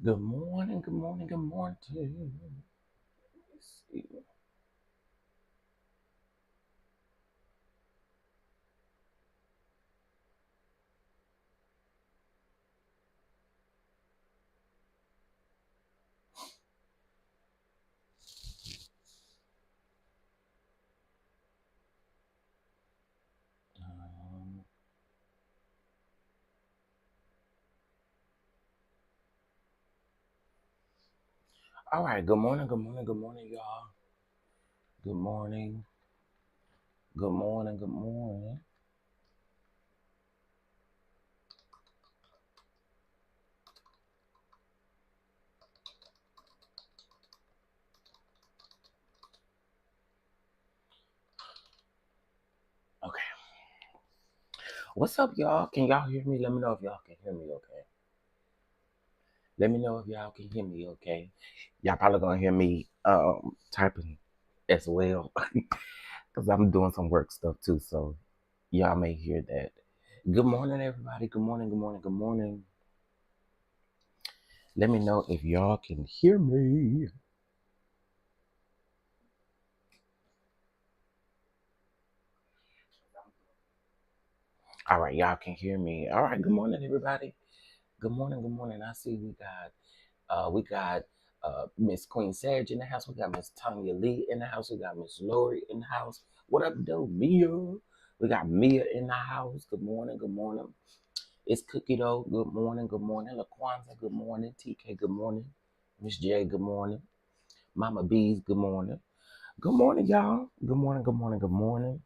Good morning, good morning, good morning to you. Let's see. Um, all right, good morning, good morning, good morning, y'all. Good morning, good morning, good morning. Okay, what's up, y'all? Can y'all hear me? Let me know if y'all can hear me okay. Let me know if y'all can hear me okay. Y'all probably gonna hear me typing as well because I'm doing some work stuff too, so y'all may hear that. Good morning, everybody. Good morning, good morning, good morning. Let me know if y'all can hear me. All right, y'all can hear me. All right, good morning, everybody. Good morning, good morning. I see we got Miss Queen Sage in the house. We got Miss Tanya Lee in the house. We got Miss Lori in the house. What up, though? Mia. We got Mia in the house. Good morning, good morning. It's Cookie Dough. Good morning, good morning. LaQuanza, good morning. TK, good morning. Miss J, good morning. Mama B's, good morning. Good morning, y'all. Good morning, good morning, good morning.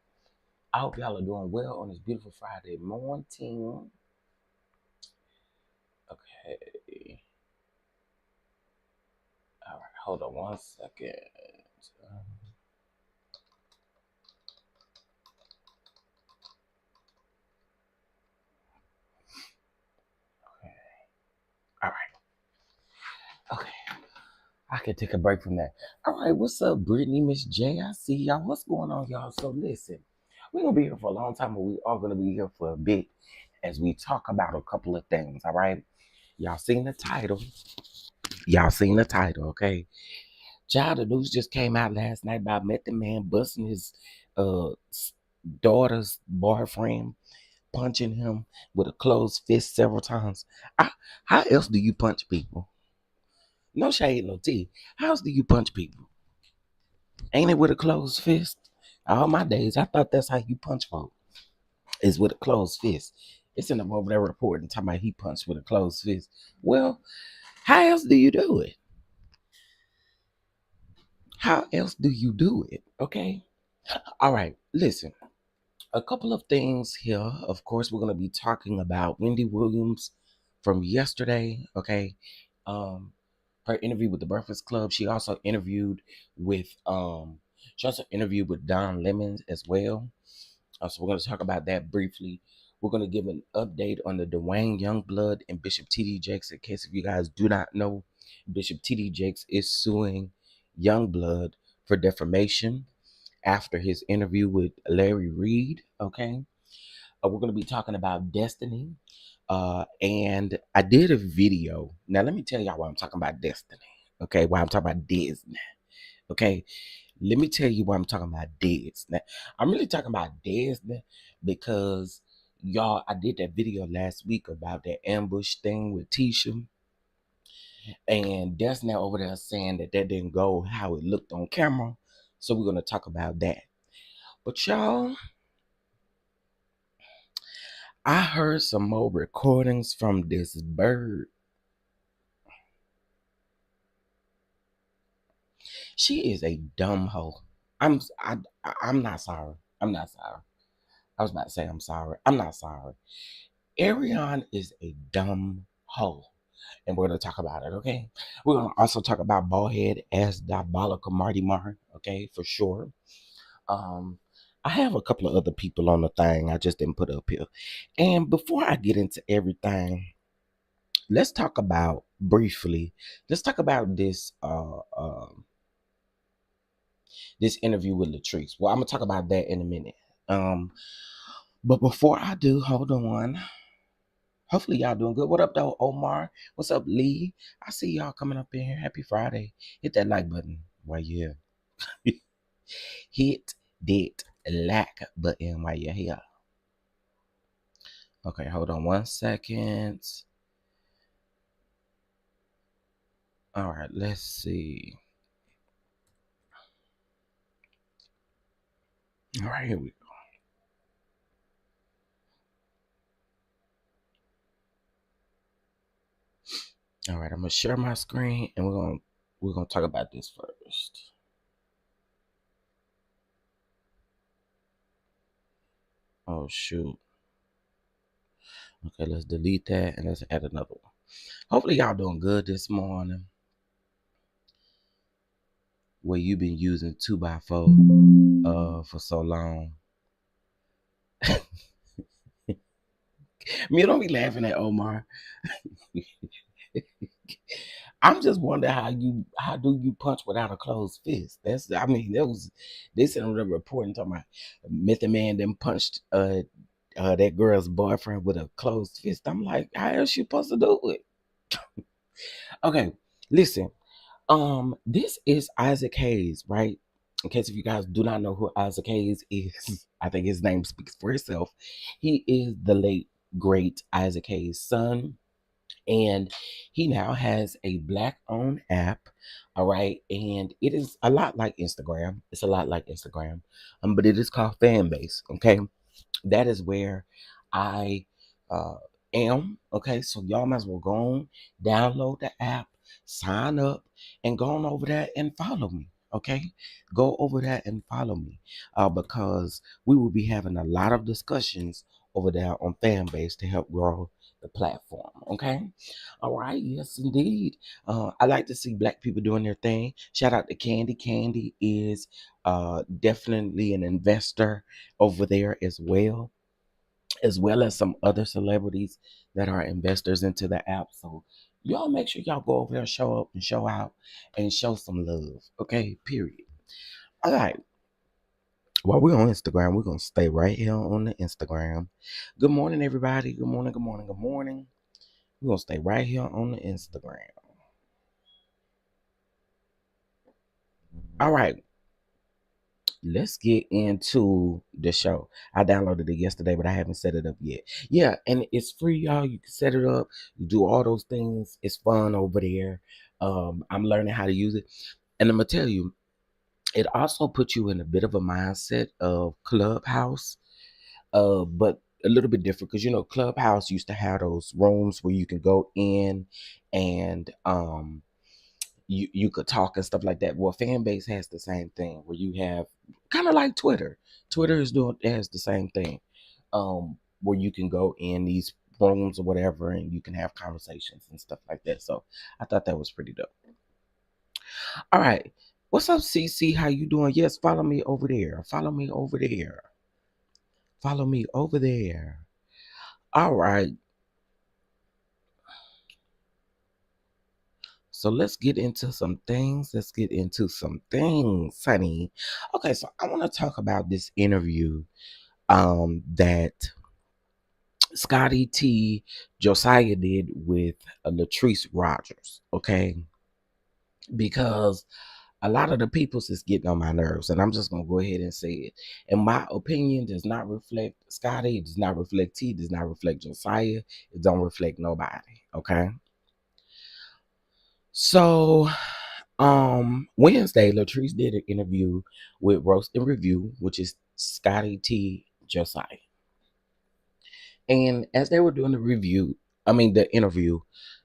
I hope y'all are doing well on this beautiful Friday morning. Okay. All right. Hold on one second. Um, Okay. All right. Okay. I can take a break from that. All right. What's up, Brittany, Miss J? I see y'all. What's going on, y'all? So listen, we're gonna be here for a long time, but we are gonna be here for a bit as we talk about a couple of things. All right. Y'all seen the title. Y'all seen the title, okay? Child, the news just came out last night about Method Man busting his uh daughter's boyfriend, punching him with a closed fist several times. I, how else do you punch people? No shade, no tea. How else do you punch people? Ain't it with a closed fist? All my days, I thought that's how you punch folk. Is with a closed fist. It's in the over there reporting talking about he punched with a closed fist. Well, how else do you do it? How else do you do it? Okay. All right. Listen. A couple of things here. Of course, we're going to be talking about Wendy Williams from yesterday. Okay. Um, her interview with the Breakfast Club. She also interviewed with Don Lemon as well. So we're going to talk about that briefly. We're going to give an update on the Dwayne Youngblood and Bishop T.D. Jakes. In case if you guys do not know, Bishop T.D. Jakes is suing Youngblood for defamation after his interview with Larry Reed. Okay. We're going to be talking about Destiny. And I did a video. Now, let me tell y'all why I'm talking about Destiny. Okay. Why I'm talking about Disney. Okay. Let me tell you why I'm talking about Disney. I'm really talking about Disney because y'all, I did that video last week about that ambush thing with Tisha. And Destiny over there saying that didn't go how it looked on camera. So we're going to talk about that. But y'all, I heard some more recordings from this bird. She is a dumb hoe. I'm not sorry. I'm not sorry. I was about to say I'm sorry. I'm not sorry. Arion is a dumb hoe. And we're gonna talk about it, okay? We're gonna also talk about ballhead as diabolical Marty Martin, okay, for sure. Um, I have a couple of other people on the thing I just didn't put up here. And before I get into everything, let's talk about briefly. Let's talk about this interview with Latrice. Well, I'm gonna talk about that in a minute. Um, but before I do, hold on. Hopefully y'all doing good. What up though, Omar? What's up, Lee? I see y'all coming up in here. Happy Friday. Hit that like button while you're here. Hit that like button while you're here. Okay, hold on 1 second. All right, let's see. All right, here we go. All right, I'm gonna share my screen and we're gonna talk about this first. Oh shoot. Okay, let's delete that and let's add another one. Hopefully y'all doing good this morning. Where you've been using 2x4 for so long. Me, don't be laughing at Omar. I'm just wondering how do you punch without a closed fist? They said on the reporting talking about Method Man then punched that girl's boyfriend with a closed fist. I'm like, how else you supposed to do it? Okay, listen. This is Isaac Hayes, right? In case if you guys do not know who Isaac Hayes is, I think his name speaks for itself. He is the late great Isaac Hayes' son, and he now has a black-owned app. All right, and it is a lot like Instagram. It's a lot like Instagram, but it is called Fanbase. Okay, that is where I uh, am. Okay, so y'all might as well go on, download the app, sign up, and go on over there and follow me. Okay, go over there and follow me because we will be having a lot of discussions over there on Fanbase to help grow the platform. Okay, all right, yes indeed. I like to see black people doing their thing. Shout out to Candy. Candy is definitely an investor over there as well as some other celebrities that are investors into the app. So y'all make sure y'all go over there, show up and show out and show some love. Okay, period. All right. While we're on Instagram, we're gonna stay right here on the Instagram. Good morning, everybody. Good morning, good morning, good morning. We're gonna stay right here on the Instagram. All right. Let's get into the show. I downloaded it yesterday, but I haven't set it up yet. Yeah, and it's free, y'all. You can set it up, you do all those things. It's fun over there. I'm learning how to use it. And I'm gonna tell you, it also puts you in a bit of a mindset of Clubhouse, but a little bit different because Clubhouse used to have those rooms where you can go in and you could talk and stuff like that. Well, Fanbase has the same thing where you have kind of like Twitter. Twitter has the same thing, where you can go in these rooms or whatever, and you can have conversations and stuff like that. So I thought that was pretty dope. All right, what's up, CC? How you doing? Yes, follow me over there. Follow me over there. Follow me over there. All right. So let's get into some things. Let's get into some things, honey. Okay, so I want to talk about this interview that Scotty T Josiah did with Latrice Rogers. Okay, because a lot of the people's is getting on my nerves, and I'm just gonna go ahead and say it. And my opinion does not reflect Scotty. It does not reflect T. It does not reflect Josiah. It don't reflect nobody. Okay. So Wednesday, Latrice did an interview with Roast and Review, which is Scotty T Josiah. And as they were doing the interview,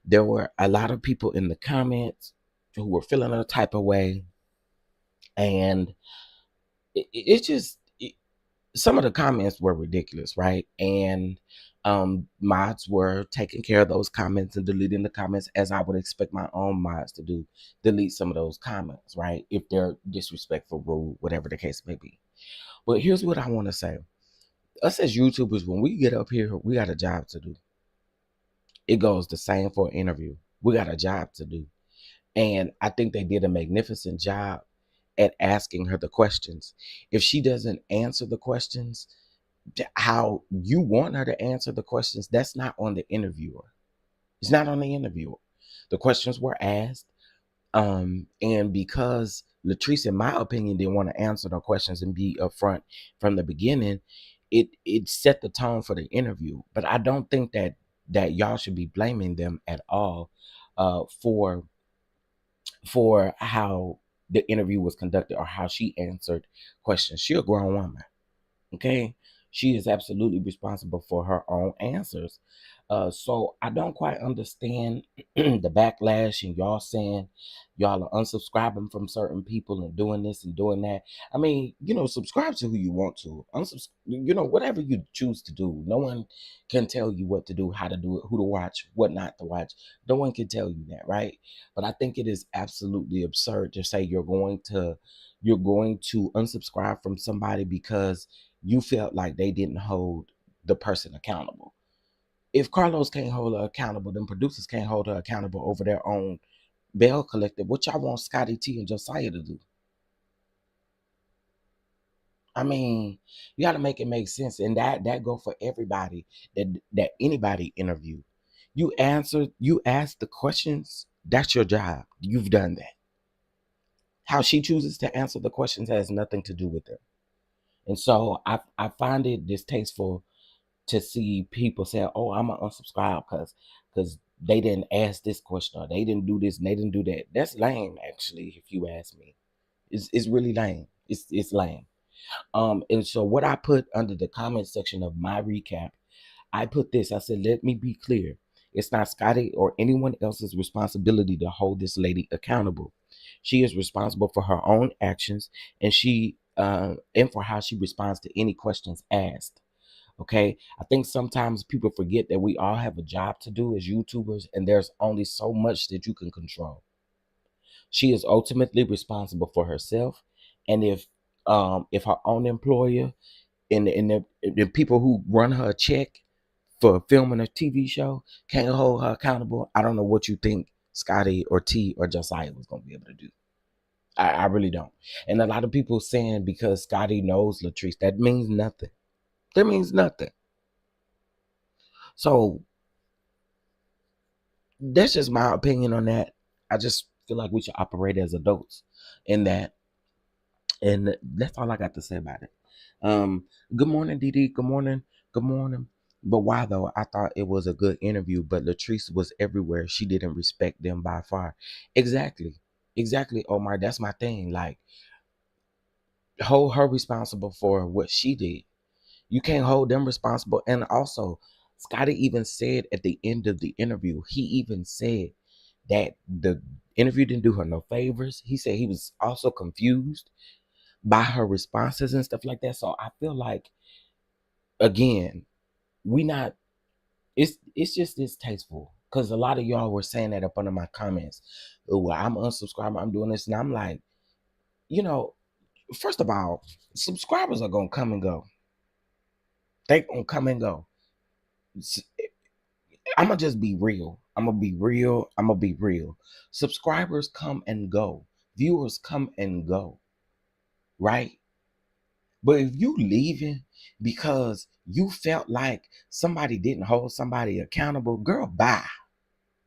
there were a lot of people in the comments who were feeling a type of way. And some of the comments were ridiculous, right? And mods were taking care of those comments and deleting the comments as I would expect my own mods to do, delete some of those comments, right? If they're disrespectful, rude, whatever the case may be. But here's what I want to say. Us as YouTubers, when we get up here, we got a job to do. It goes the same for an interview. We got a job to do. And I think they did a magnificent job at asking her the questions. If she doesn't answer the questions, how you want her to answer the questions, that's not on the interviewer. It's not on the interviewer. The questions were asked. And because Latrice, in my opinion, didn't want to answer the questions and be upfront from the beginning, it set the tone for the interview. But I don't think that y'all should be blaming them at all for how the interview was conducted or how she answered questions. She's a grown woman. Okay, she is absolutely responsible for her own answers. So I don't quite understand the backlash and y'all saying y'all are unsubscribing from certain people and doing this and doing that. I mean, subscribe to who you want to. Whatever you choose to do. No one can tell you what to do, how to do it, who to watch, what not to watch. No one can tell you that, right? But I think it is absolutely absurd to say you're going to unsubscribe from somebody because you felt like they didn't hold the person accountable. If Carlos can't hold her accountable, then producers can't hold her accountable over their own bail collective. What y'all want Scotty T and Josiah to do? I mean, you got to make it make sense, and that go for everybody that anybody interview. You ask the questions. That's your job. You've done that. How she chooses to answer the questions has nothing to do with them. And so I find it distasteful to see people say, "Oh, I'm gonna unsubscribe because they didn't ask this question or they didn't do this and they didn't do that." That's lame, actually, if you ask me. It's really lame. It's lame. And so what I put under the comment section of my recap, I put this. I said, "Let me be clear. It's not Scotty or anyone else's responsibility to hold this lady accountable. She is responsible for her own actions and for how she responds to any questions asked." Okay. I think sometimes people forget that we all have a job to do as YouTubers, and there's only so much that you can control. She is ultimately responsible for herself. And if her own employer and the people who run her a check for filming a TV show can't hold her accountable, I don't know what you think Scotty or T or Josiah was gonna be able to do. I really don't. And a lot of people saying because Scotty knows Latrice, that means nothing. That means nothing. So that's just my opinion on that. I just feel like we should operate as adults in that. And that's all I got to say about it. Good morning, Dee. Good morning. Good morning. But why though? I thought it was a good interview, but Latrice was everywhere. She didn't respect them by far. Exactly. Exactly, Omar. That's my thing. Like, hold her responsible for what she did. You can't hold them responsible. And also, Scotty even said at the end of the interview, he even said that the interview didn't do her no favors. He said he was also confused by her responses and stuff like that. So I feel like, again, we not it's just distasteful because a lot of y'all were saying that up under my comments. Oh, well, I'm unsubscribing, I'm doing this, and I'm like, you know, first of all, subscribers are gonna come and go. They gonna come and go. I'm gonna just be real. I'm gonna be real. I'm gonna be real. Subscribers come and go. Viewers come and go. Right? But if you leaving because you felt like somebody didn't hold somebody accountable, girl, bye.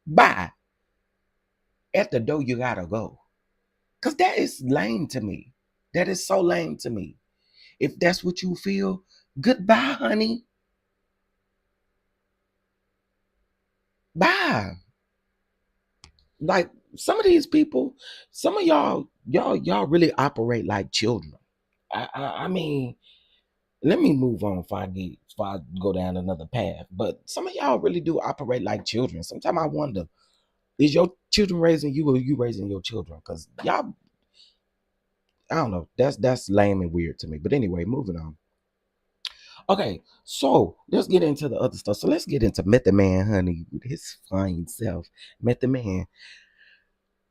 Bye. At the door, you gotta go. Cause that is lame to me. That is so lame to me. If that's what you feel, goodbye, honey. Bye. Like some of these people, some of y'all really operate like children. I mean, let me move on before I go down another path. But some of y'all really do operate like children. Sometimes I wonder, is your children raising you or you raising your children? Because y'all, I don't know. That's lame and weird to me. But anyway, moving on. Okay, so let's get into the other stuff. So let's get into Method Man, honey, with his fine self. Method Man.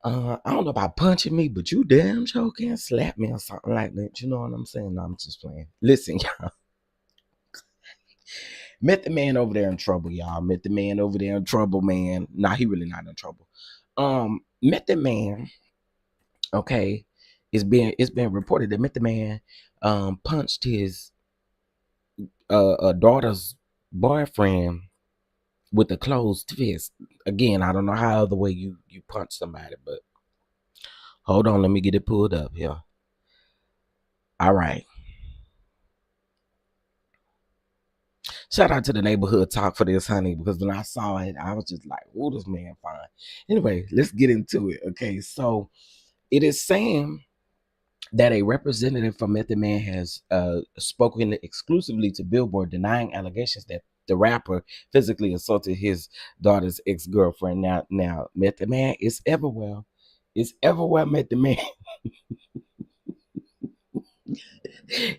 I don't know about punching me, but you damn sure can slap me or something like that. You know what I'm saying? No, I'm just playing. Listen, y'all. Met the man over there in trouble, y'all. Met the man over there in trouble, man. Nah, he really not in trouble. Met the man, okay. It's been reported that Met the Man punched his a daughter's boyfriend with a closed fist. Again, I don't know how other way you punch somebody, but hold on, let me get it pulled up here. All right. Shout out to the neighborhood talk for this, honey, because when I saw it, I was just like, oh, this man fine. Anyway, let's get into it. Okay, so it is saying that a representative from Method Man has spoken exclusively to Billboard, denying allegations that the rapper physically assaulted his daughter's ex-girlfriend. Now, Method Man is everywhere. It's everywhere, Method Man.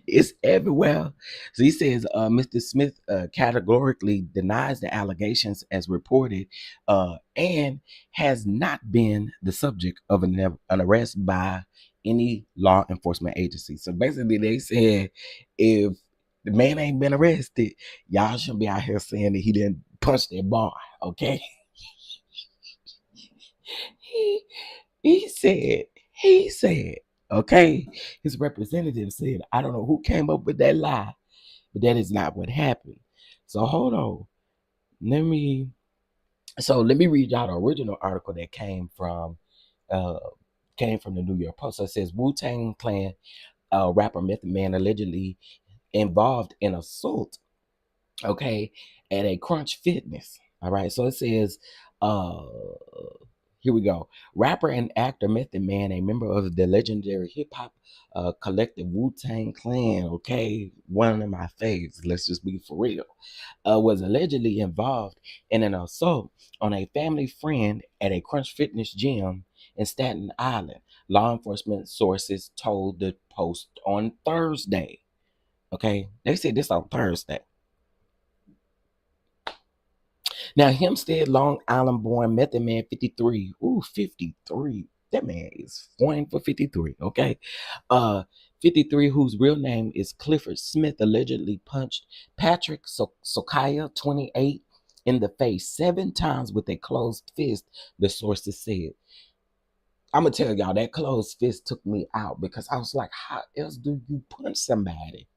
It's everywhere. So he says Mr. Smith categorically denies the allegations as reported and has not been the subject of an arrest by any law enforcement agency. So basically, they said if the man ain't been arrested, y'all shouldn't be out here saying that he didn't punch that boy. Okay. he, he said, okay, his representative said, I don't know who came up with that lie, but that is not what happened. So hold on. Let me read y'all the original article that came from the New York Post. So it says Wu-Tang Clan rapper Method Man allegedly involved in assault, okay, at a Crunch Fitness. All right. So it says here we go. Rapper and actor Method Man, a member of the legendary hip hop collective Wu-Tang Clan, okay, one of my faves, let's just be for real, was allegedly involved in an assault on a family friend at a Crunch Fitness gym in Staten Island. Law enforcement sources told the Post on Thursday. Okay, they said this on Thursday. Now, Hempstead, Long Island born Method Man 53. Ooh, 53. That man is going for 53. Okay. 53, whose real name is Clifford Smith, allegedly punched Patrick Sokaya, 28, in the face 7 times with a closed fist, the sources said. I'm going to tell y'all, that closed fist took me out because I was like, how else do you punch somebody?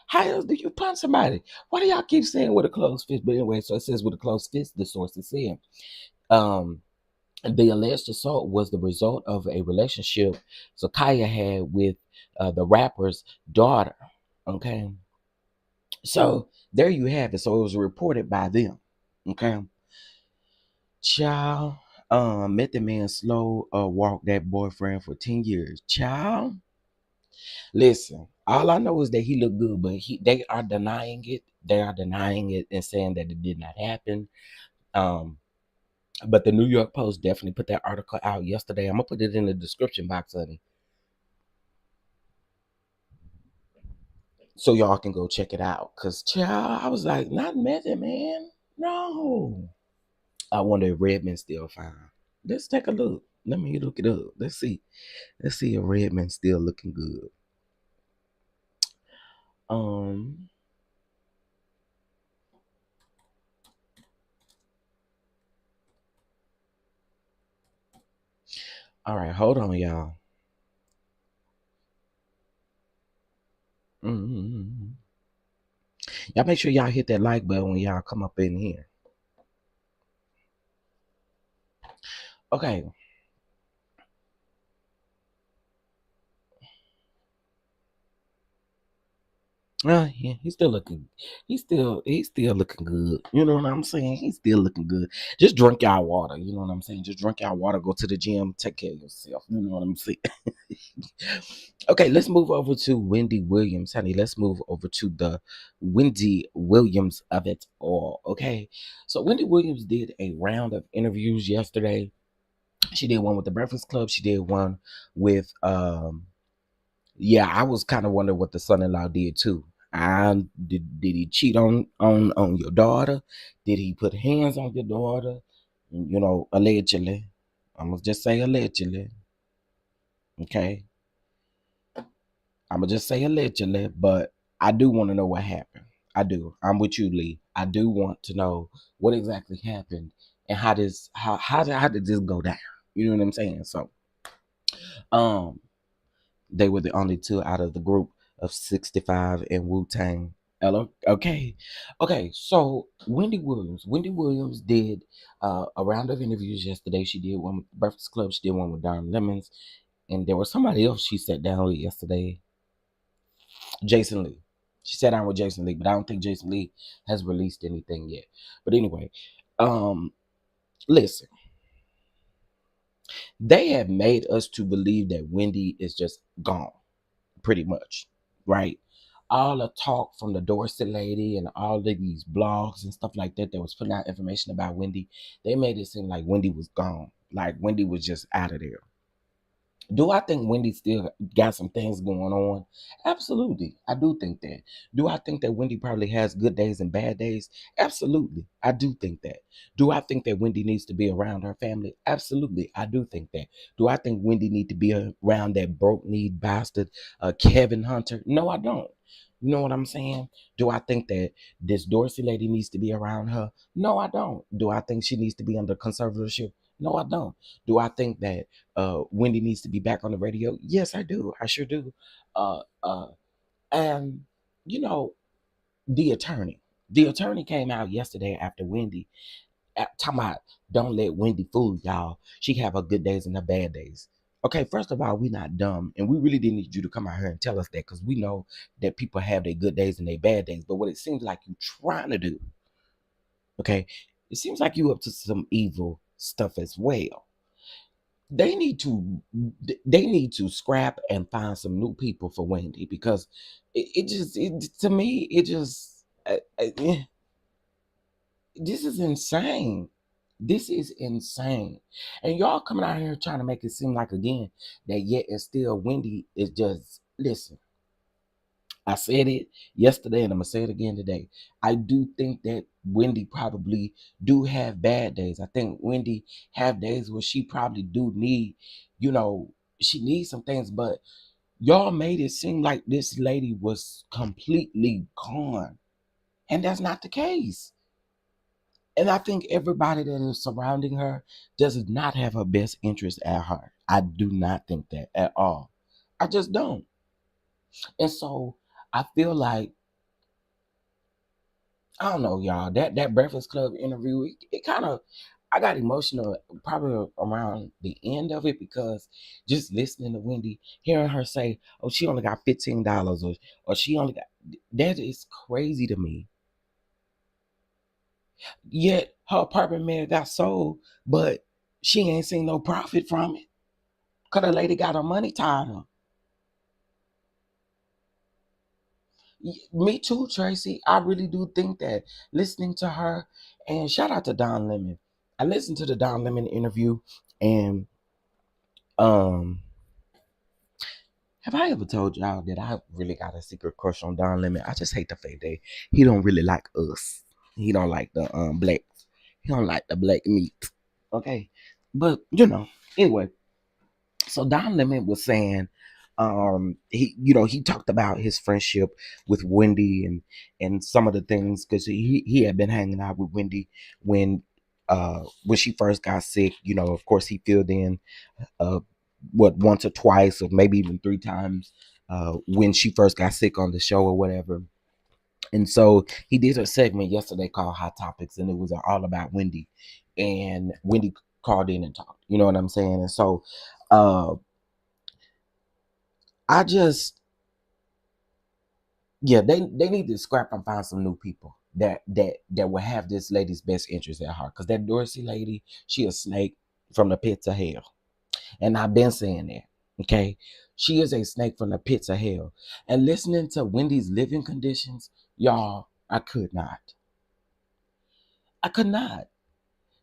How else do you punch somebody? Why do y'all keep saying with a closed fist? But anyway, so it says with a closed fist, the sources said. The alleged assault was the result of a relationship Zakaya had with the rapper's daughter. Okay. So there you have it. So it was reported by them. Okay. Child, Method Man slow walked that boyfriend for 10 years. Child, listen, all I know is that he looked good, but they are denying it. They are denying it and saying that it did not happen. But the New York Post definitely put that article out yesterday. I'm gonna put it in the description box, honey, so y'all can go check it out. Cause child, I was like, not Method Man, no. I wonder if Redman's still fine. Let's take a look. Let me look it up. Let's see. Let's see if Redman's still looking good. Um. All right, hold on, y'all. Mm-hmm. Y'all make sure y'all hit that like button when y'all come up in here. Okay. Yeah, he's still looking. He's still looking good. You know what I'm saying? He's still looking good. Just drink y'all water. You know what I'm saying? Just drink y'all water. Go to the gym. Take care of yourself. You know what I'm saying? Okay, let's move over to Wendy Williams, honey. Let's move over to the Wendy Williams of it all. Okay, so Wendy Williams did a round of interviews yesterday. She did one with the Breakfast Club. She did one with yeah, I was kind of wondering what the son-in-law did too. Did he cheat on your daughter? Did he put hands on your daughter? You know, allegedly. I'm gonna just say allegedly. Okay, I'm gonna just say allegedly, but I do want to know what happened. I do. I'm with you, Lee. I do want to know what exactly happened and how did this go down? You know what I'm saying? So, um, they were the only two out of the group of 65 in Wu-Tang Hello. Okay. Okay. So Wendy Williams. Wendy Williams did a round of interviews yesterday. She did one with Breakfast Club. She did one with Don Lemons, and there was somebody else she sat down with yesterday. Jason Lee. She sat down with Jason Lee, but I don't think Jason Lee has released anything yet. But anyway, um, listen, they have made us to believe that Wendy is just gone, pretty much, right? All the talk from the Dorsey lady and all of these blogs and stuff like that was putting out information about Wendy, they made it seem like Wendy was gone, like Wendy was just out of there. Do I think Wendy still got some things going on? Absolutely. I do think that. Do I think that Wendy probably has good days and bad days? Absolutely. I do think that. Do I think that Wendy needs to be around her family? Absolutely. I do think that. Do I think Wendy need to be around that broke kneed bastard Kevin Hunter? No, I don't. You know what I'm saying? Do I think that this Dorsey lady needs to be around her? No, I don't. Do I think she needs to be under conservatorship? No, I don't. Do I think that Wendy needs to be back on the radio? Yes, I do. I sure do. Uh, uh, and you know, the attorney. The attorney came out yesterday after Wendy talking about don't let Wendy fool y'all. She have her good days and her bad days. Okay, first of all, we not dumb, and we really didn't need you to come out here and tell us that because we know that people have their good days and their bad days. But what it seems like you trying to do, okay, it seems like you up to some evil stuff as well. they need to they need to scrap and find some new people for Wendy because to me it just this is insane. This is insane. And y'all coming out here trying to make it seem like again that yet and still Wendy is just listen. I said it yesterday and I'm gonna say it again today. I do think that Wendy probably do have bad days. I think Wendy have days where she probably do need, you know, she needs some things, but y'all made it seem like this lady was completely gone. And that's not the case. And I think everybody that is surrounding her does not have her best interest at heart. I do not think that at all. I just don't. And so I feel like I don't know, y'all. That Breakfast Club interview, it kind of I got emotional probably around the end of it because just listening to Wendy, hearing her say, "Oh, she only got $15," or she only got that is crazy to me. Yet her apartment man got sold, but she ain't seen no profit from it. Cause the lady got her money tied up. Me too, Tracy. I really do think that listening to her and shout out to Don Lemon. I listened to the Don Lemon interview and um have I ever told y'all that I really got a secret crush on Don Lemon? I just hate the fact that he don't really like us. He don't like the blacks. He don't like the black meat. Okay. But anyway, so Don Lemon was saying he talked about his friendship with Wendy and some of the things because he had been hanging out with Wendy when she first got sick. Of course he filled in uh once or twice or maybe even three times when she first got sick on the show or whatever. And so he did a segment yesterday called Hot Topics, and it was all about Wendy. And Wendy called in and talked. You know what I'm saying? And so uh I just yeah, they need to scrap and find some new people that will have this lady's best interest at heart. Cause that Dorsey lady, she a snake from the pits of hell. And I've been saying that. Okay. She is a snake from the pits of hell. And listening to Wendy's living conditions, y'all, I could not. I could not.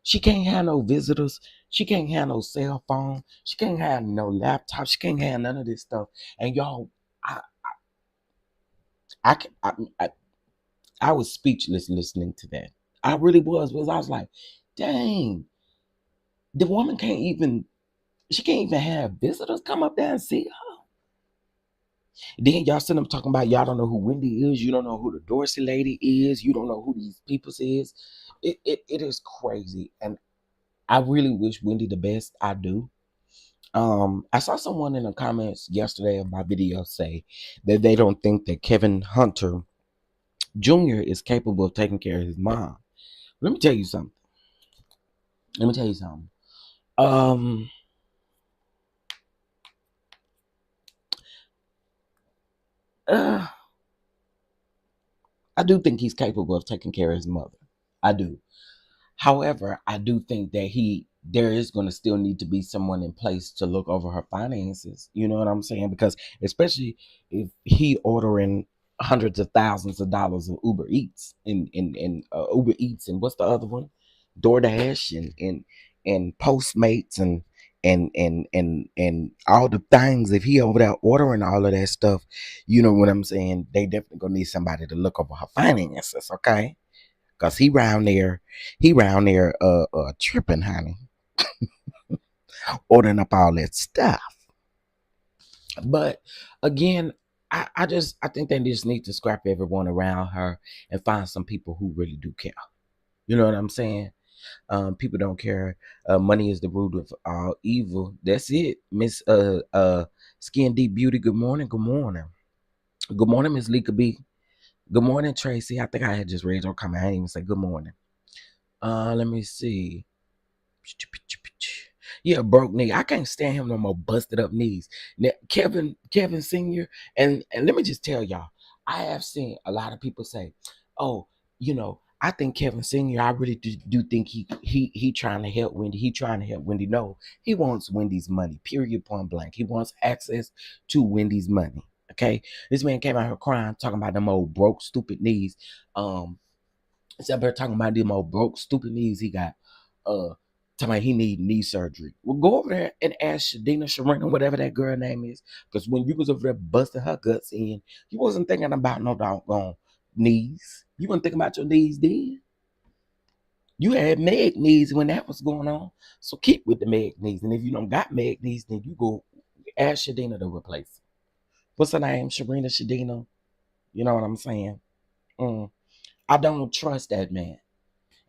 She can't have no visitors. She can't have no cell phone. She can't have no laptop. She can't have none of this stuff. And y'all, I I I, I, I was speechless listening to that. I really was because I was like, dang, the woman she can't even have visitors come up there and see her. Then y'all sitting up talking about y'all don't know who Wendy is, you don't know who the Dorsey lady is, you don't know who these people is. It is crazy. And I really wish Wendy the best. I do. I saw someone in the comments yesterday of my video say that they don't think that Kevin Hunter Junior is capable of taking care of his mom. Let me tell you something. Let me tell you something. Um, uh, I do think he's capable of taking care of his mother. I do. However, I do think that there is going to still need to be someone in place to look over her finances. You know what I'm saying? Because especially if he ordering hundreds of thousands of dollars of Uber Eats and Uber Eats and what's the other one? DoorDash and Postmates and all the things. If he over there ordering all of that stuff, you know what I'm saying? They definitely gonna need somebody to look over her finances. Okay. Cause he round there tripping, honey, ordering up all that stuff. But again, I think they just need to scrap everyone around her and find some people who really do care. You know what I'm saying? People don't care. Money is the root of all evil. That's it, Miss Skin Deep Beauty. Good morning. Good morning. Good morning, Miss Lika B. Good morning, Tracy. I think I had just raised her comment. I didn't even say good morning. Let me see. Yeah, broke knee. I can't stand him no more. Busted up knees. Now, Kevin Senior, and let me just tell y'all, I have seen a lot of people say, "Oh, I think Kevin Senior. I really do think he trying to help Wendy. He trying to help Wendy. No, he wants Wendy's money. Period. Point blank. He wants access to Wendy's money. Okay, this man came out here crying, talking about them old broke, stupid knees. Instead of talking about them old broke, stupid knees he got. Talking about he need knee surgery. Well, go over there and ask Shadina Sharina, whatever that girl name is. Because when you was over there busting her guts in, you wasn't thinking about no doggone knees. You wasn't thinking about your knees then. You had Meg knees when that was going on. So keep with the Meg knees. And if you don't got Meg knees, then you go ask Shadina to replace it. What's her name? Sharina Shadina. You know what I'm saying? I don't trust that man.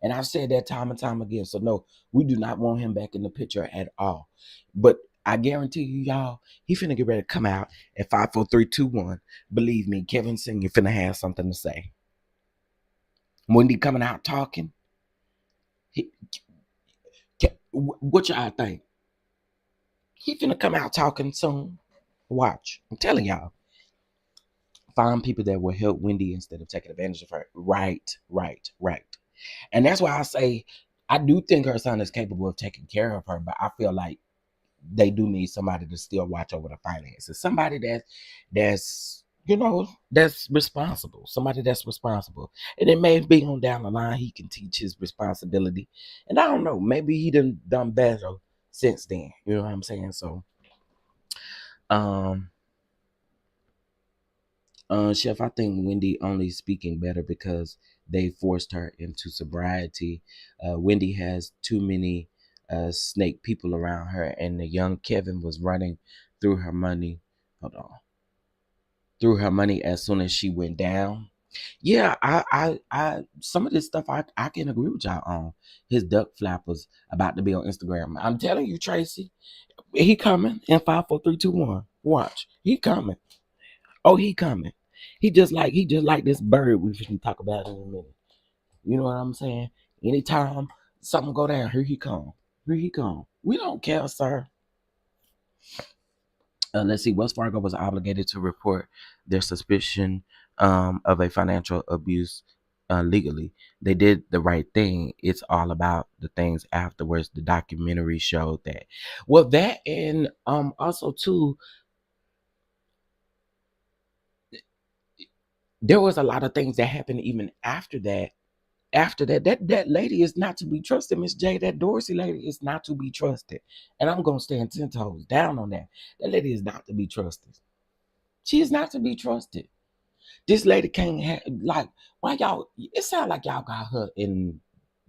And I've said that time and time again. So no, we do not want him back in the picture at all. But I guarantee you, y'all, he finna get ready to come out at 5, 4, 3, 2, 1. Believe me, Kevin Senior finna have something to say. When he coming out talking, he, what y'all think? He finna come out talking soon. Watch. I'm telling y'all. Find people that will help Wendy instead of taking advantage of her. Right. And that's why I say I do think her son is capable of taking care of her, but I feel like they do need somebody to still watch over the finances. Somebody that's responsible. Somebody that's responsible. And it may be on down the line he can teach his responsibility. And I don't know, maybe he done better since then. You know what I'm saying? So um Chef, I think Wendy only speaking better because they forced her into sobriety. Wendy has too many snake people around her, and the young Kevin was running through her money. Hold on, through her money as soon as she went down. Yeah, some of this stuff I can agree with y'all on. His duck flappers about to be on Instagram. I'm telling you, Tracy, he coming in 5, 4, 3, 2, 1. Watch, he coming. Oh, he coming. He just like this bird we can talk about in a minute. You know what I'm saying? Anytime something go down, here he come. Here he come. We don't care, sir. Let's see. Wells Fargo was obligated to report their suspicion of a financial abuse legally. They did the right thing. It's all about the things afterwards. The documentary showed that. Well, that and also too, there was a lot of things that happened even after that. That lady is not to be trusted, Miss J. That Dorsey lady is not to be trusted. And I'm gonna stand 10 toes down on that. That lady is not to be trusted. She is not to be trusted. This lady can't have like why y'all it sounds like y'all got her in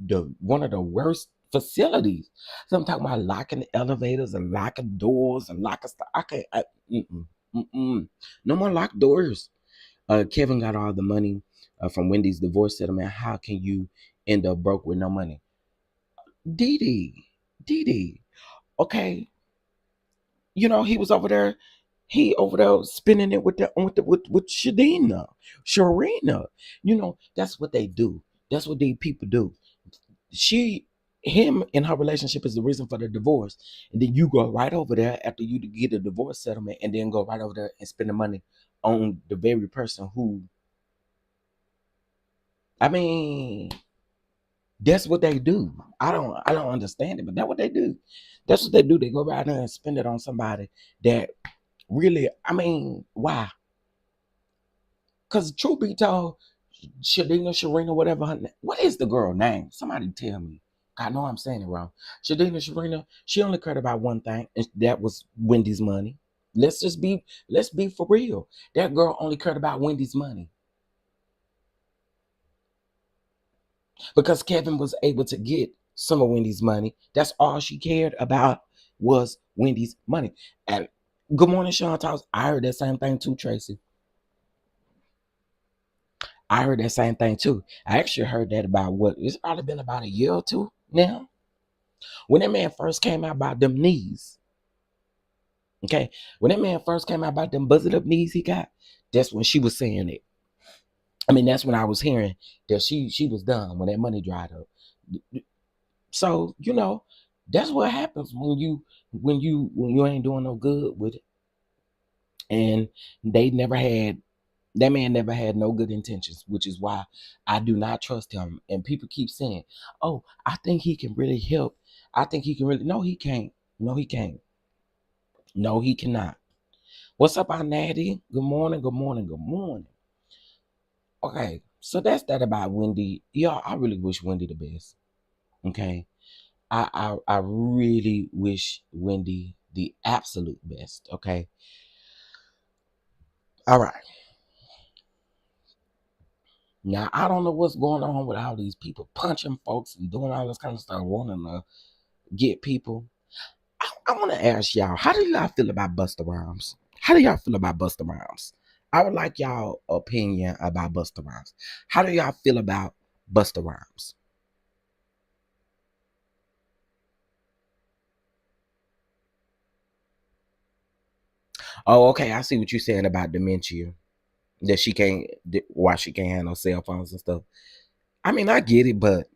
the one of the worst facilities. So I'm talking about locking the elevators and locking doors and locking stuff. I can't no more locked doors. Kevin got all the money from Wendy's divorce settlement. How can you end up broke with no money? Dee Dee. Okay. He was over there. He over there spending it with Shadina, Sharina. That's what they do. That's what these people do. Him and her relationship is the reason for the divorce, and then you go right over there after you get a divorce settlement, and then go right over there and spend the money on the very person who. I mean, that's what they do. I don't understand it, but that's what they do. That's what they do. They go right there and spend it on somebody that really. I mean, why? Because truth be told, Shadina, Sharina, whatever what is the girl name? Somebody tell me. I know I'm saying it wrong. Shadina, Sharina, she only cared about one thing, and that was Wendy's money. Let's be for real. That girl only cared about Wendy's money because Kevin was able to get some of Wendy's money. That's all she cared about was Wendy's money. And good morning, Sean Talks. I heard that same thing too, Tracy. I heard that same thing too. I actually heard that about it's probably been about a year or two now. When that man first came out about them knees, okay? When that man first came out about them buzzed up knees he got, that's when she was saying it. I mean, that's when I was hearing that she was done when that money dried up. So, that's what happens when you ain't doing no good with it. And that man never had no good intentions, which is why I do not trust him. And people keep saying, "Oh, I think he can really help. I think he can really." No, he can't. No, he can't. No, he cannot. What's up, Aunt Natty? Good morning. Good morning. Good morning. Okay, so that's that about Wendy. Y'all, I really wish Wendy the best. Okay, I really wish Wendy the absolute best. Okay. All right. Now I don't know what's going on with all these people punching folks and doing all this kind of stuff, wanting to get people. I want to ask y'all, how do y'all feel about Busta Rhymes? How do y'all feel about Busta Rhymes? I would like y'all opinion about Busta Rhymes. How do y'all feel about Busta Rhymes? Oh, okay. I see what you're saying about dementia. That why she can't handle cell phones and stuff. I mean, I get it, but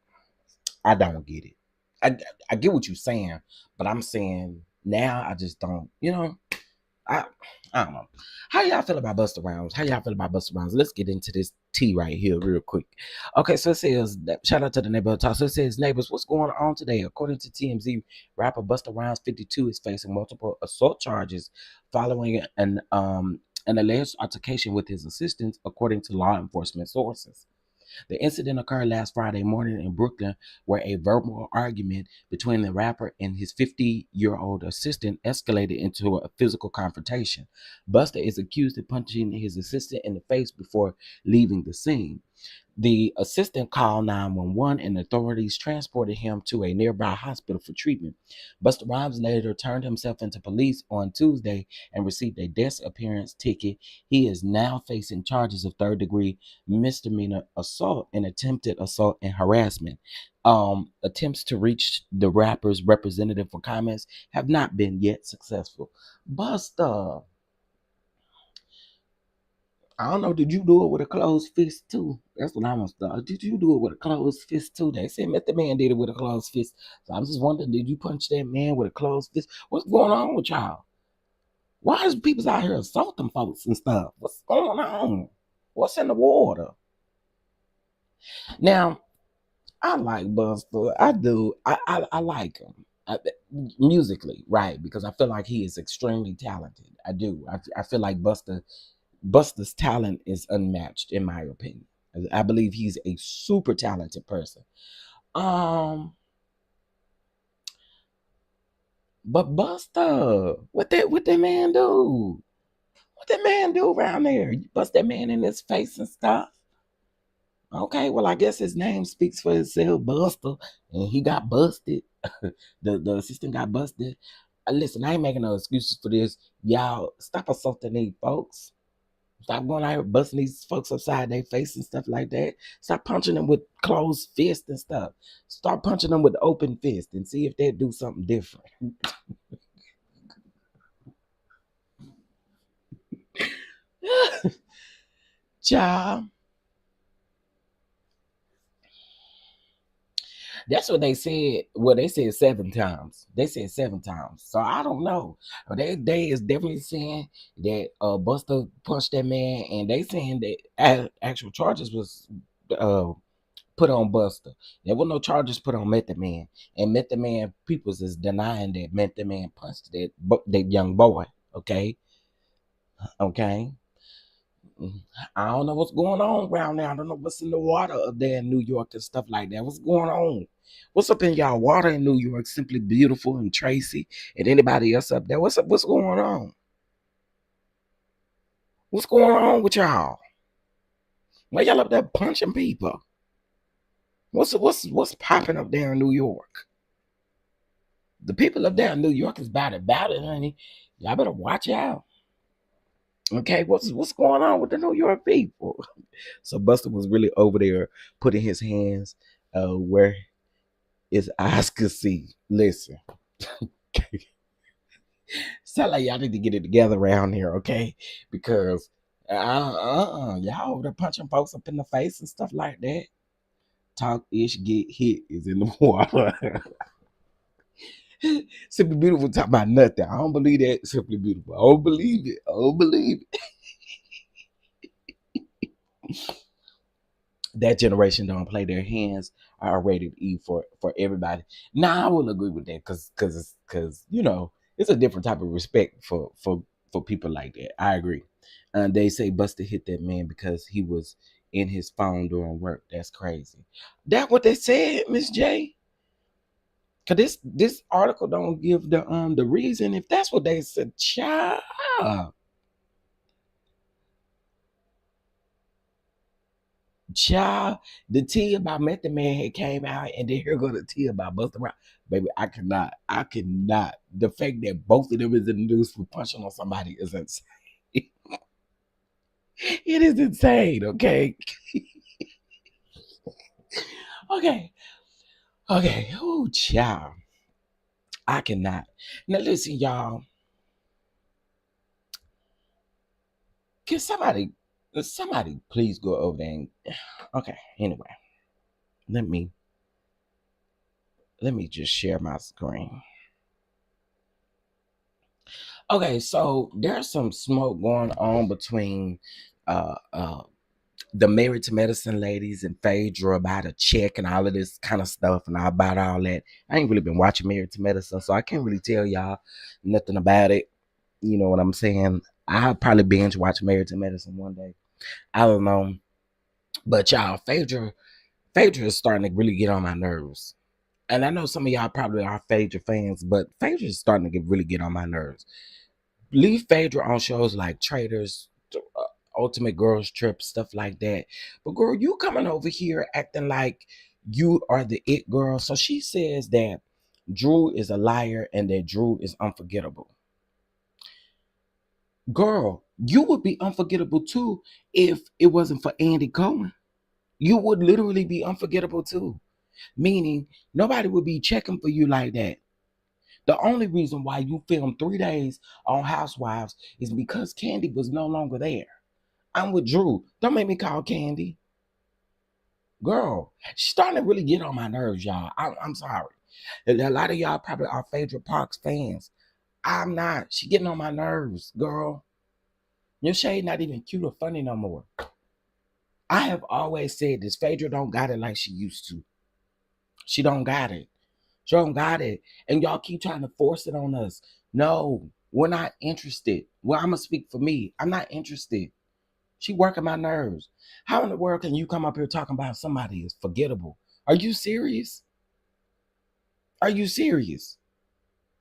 I don't get it. I, I get what you're saying, but I'm saying now I just don't. I I don't know. How y'all feel about Busta Rhymes? How y'all feel about Busta Rhymes? Let's get into this tea right here real quick. Okay, so it says shout out to the neighborhood talk. So it says neighbors, what's going on today? According to TMZ, rapper Busta Rhymes 52 is facing multiple assault charges following an alleged altercation with his assistants, according to law enforcement sources. The incident occurred last Friday morning in Brooklyn, where a verbal argument between the rapper and his 50-year-old assistant escalated into a physical confrontation. Busta is accused of punching his assistant in the face before leaving the scene. The assistant called 911 and authorities transported him to a nearby hospital for treatment. Busta Rhymes later turned himself into police on Tuesday and received a desk appearance ticket. He is now facing charges of third-degree misdemeanor assault and attempted assault and harassment. Attempts to reach the rapper's representative for comments have not been yet successful. Busta, I don't know. Did you do it with a closed fist too? That's what I want to know. Did you do it with a closed fist too? They said Method Man did it with a closed fist. So I'm just wondering, did you punch that man with a closed fist? What's going on with y'all? Why is people out here assaulting folks and stuff? What's going on? What's in the water? Now, I like Busta. I do. I like him. Musically, right? Because I feel like he is extremely talented. I do. I feel like Busta's talent is unmatched, in my opinion. I believe he's a super talented person. Um, but Busta, what that man do? What that man do around there? You bust that man in his face and stuff. Okay, well I guess his name speaks for itself, Busta, and he got busted. The assistant got busted. Listen, I ain't making no excuses for this. Y'all stop assaulting these folks. Stop going out here busting these folks upside their face and stuff like that. Stop punching them with closed fists and stuff. Start punching them with open fist and see if they do something different. Child, that's what they said. Well, they said 7 times. They said 7 times. So I don't know. But they is definitely saying that Buster punched that man, and they saying that actual charges was uh put on Buster. There were no charges put on Method Man, and Method Man peoples is denying that Method Man punched that young boy. Okay, okay. I don't know what's going on around there. I don't know what's in the water up there in New York and stuff like that. What's going on? What's up in y'all water in New York? Simply Beautiful and Tracy and anybody else up there. What's up? What's going on? What's going on with y'all? Why y'all up there punching people? What's popping up there in New York? The people up there in New York is about it, honey. Y'all better watch out. Okay, what's going on with the New York people? So Buster was really over there putting his hands where his eyes could see. Listen, sound like y'all need to get it together around here, okay? Because y'all over there punching folks up in the face and stuff like that. Talk ish, get hit is in the water. Simply Beautiful talk about nothing. I don't believe that. Simply Beautiful. I don't believe it. I don't believe it. That generation don't play. Their hands are rated E for everybody. Now I will agree with that because it's a different type of respect for people like that. I agree. They say Buster hit that man because he was in his phone doing work. That's crazy. That what they said, Miss J. Cause this article don't give the reason. If that's what they said, child. Child, the tea about Method Man had came out, and then here go the tea about Busta Rhymes. Baby, I cannot. The fact that both of them is in the news for punching on somebody is insane. It is insane, okay? Okay, okay. Oh, child. I cannot. Now listen, y'all. Can somebody please go over there and okay, anyway. Let me just share my screen. Okay, so there's some smoke going on between uh the Married to Medicine ladies and Phaedra about a check and all of this kind of stuff and about all that. I ain't really been watching Married to Medicine, so I can't really tell y'all nothing about it. You know what I'm saying? I'll probably binge watch Married to Medicine one day. I don't know. But y'all, Phaedra is starting to really get on my nerves. And I know some of y'all probably are Phaedra fans, but Phaedra is starting to really get on my nerves. Leave Phaedra on shows like Traders, Ultimate Girls Trip, stuff like that. But girl, you coming over here acting like you are the it girl. So she says that Drew is a liar and that Drew is unforgettable. Girl, you would be unforgettable too if it wasn't for Andy Cohen. You would literally be unforgettable too. Meaning nobody would be checking for you like that. The only reason why you filmed 3 days on Housewives is because Candy was no longer there. I'm with Drew. Don't make me call Candy. Girl, she's starting to really get on my nerves, y'all. I'm sorry. A lot of y'all probably are Phaedra Parks fans. I'm not. She getting on my nerves, girl. Your shade not even cute or funny no more. I have always said this. Phaedra don't got it like she used to. She don't got it. She don't got it. And y'all keep trying to force it on us. No, we're not interested. Well, I'm going to speak for me. I'm not interested. She working my nerves. How in the world can you come up here talking about somebody is forgettable? Are you serious? Are you serious?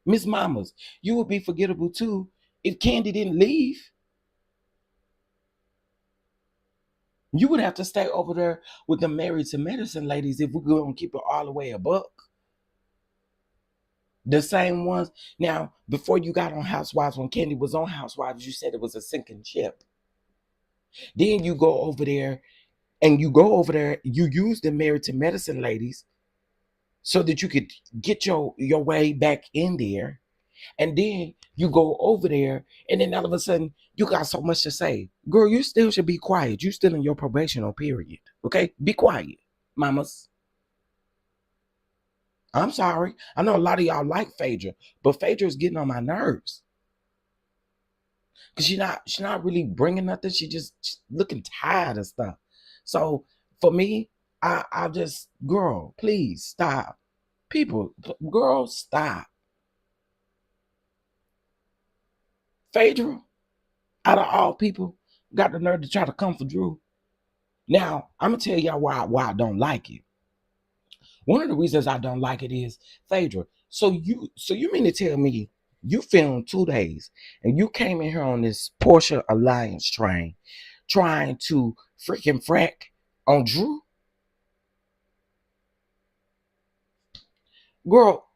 Miss Mamas, you would be forgettable too if Candy didn't leave. You would have to stay over there with the Married to Medicine ladies if we're going to keep it all the way a buck. The same ones. Now, before you got on Housewives, when Candy was on Housewives, you said it was a sinking ship. Then you go over there you use the Married to Medicine ladies so that you could get your way back in there. And then you go over there, and then all of a sudden you got so much to say. Girl, you still should be quiet. You still in your probational period. Okay? Be quiet, mamas. I'm sorry. I know a lot of y'all like Phaedra, but Phaedra is getting on my nerves. Cause she's not really bringing nothing. She's looking tired of stuff. So for me, I just, girl, please stop. People, girl, stop. Phaedra, out of all people, got the nerve to try to come for Drew. Now, I'm gonna tell y'all why I don't like it. One of the reasons I don't like it is Phaedra. So you mean to tell me you filmed 2 days and you came in here on this Porsche Alliance train trying to freaking frack on Drew? Girl,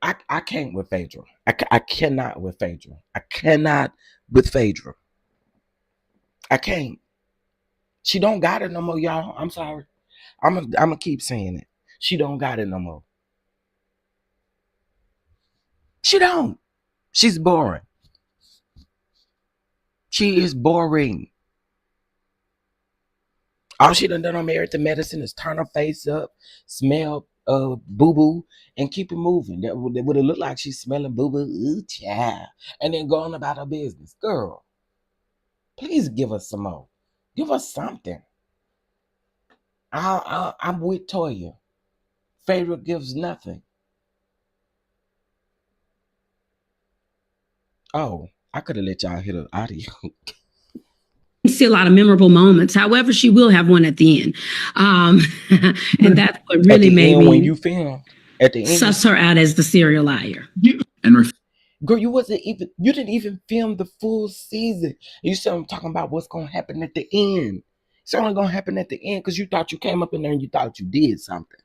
I can't with Phaedra. I cannot with Phaedra. I cannot with Phaedra. I can't. She don't got it no more, y'all. I'm sorry. I'm gonna keep saying it. She don't got it no more. She don't. She's boring. She is boring. All she done on Married to Medicine is turn her face up, smell boo boo, and keep it moving. That would have looked like she's smelling boo boo, ooh, child, and then going about her business. Girl, please give us some more. Give us something. I'm with Toya. Phaedra gives nothing. Oh, I could have let y'all hear the audio. See a lot of memorable moments. However, she will have one at the end. And that's what really made me when you film at the end, suss her out as the serial liar. Girl, you didn't even film the full season. You still talking about what's gonna happen at the end. It's only gonna happen at the end because you thought you came up in there and you thought you did something.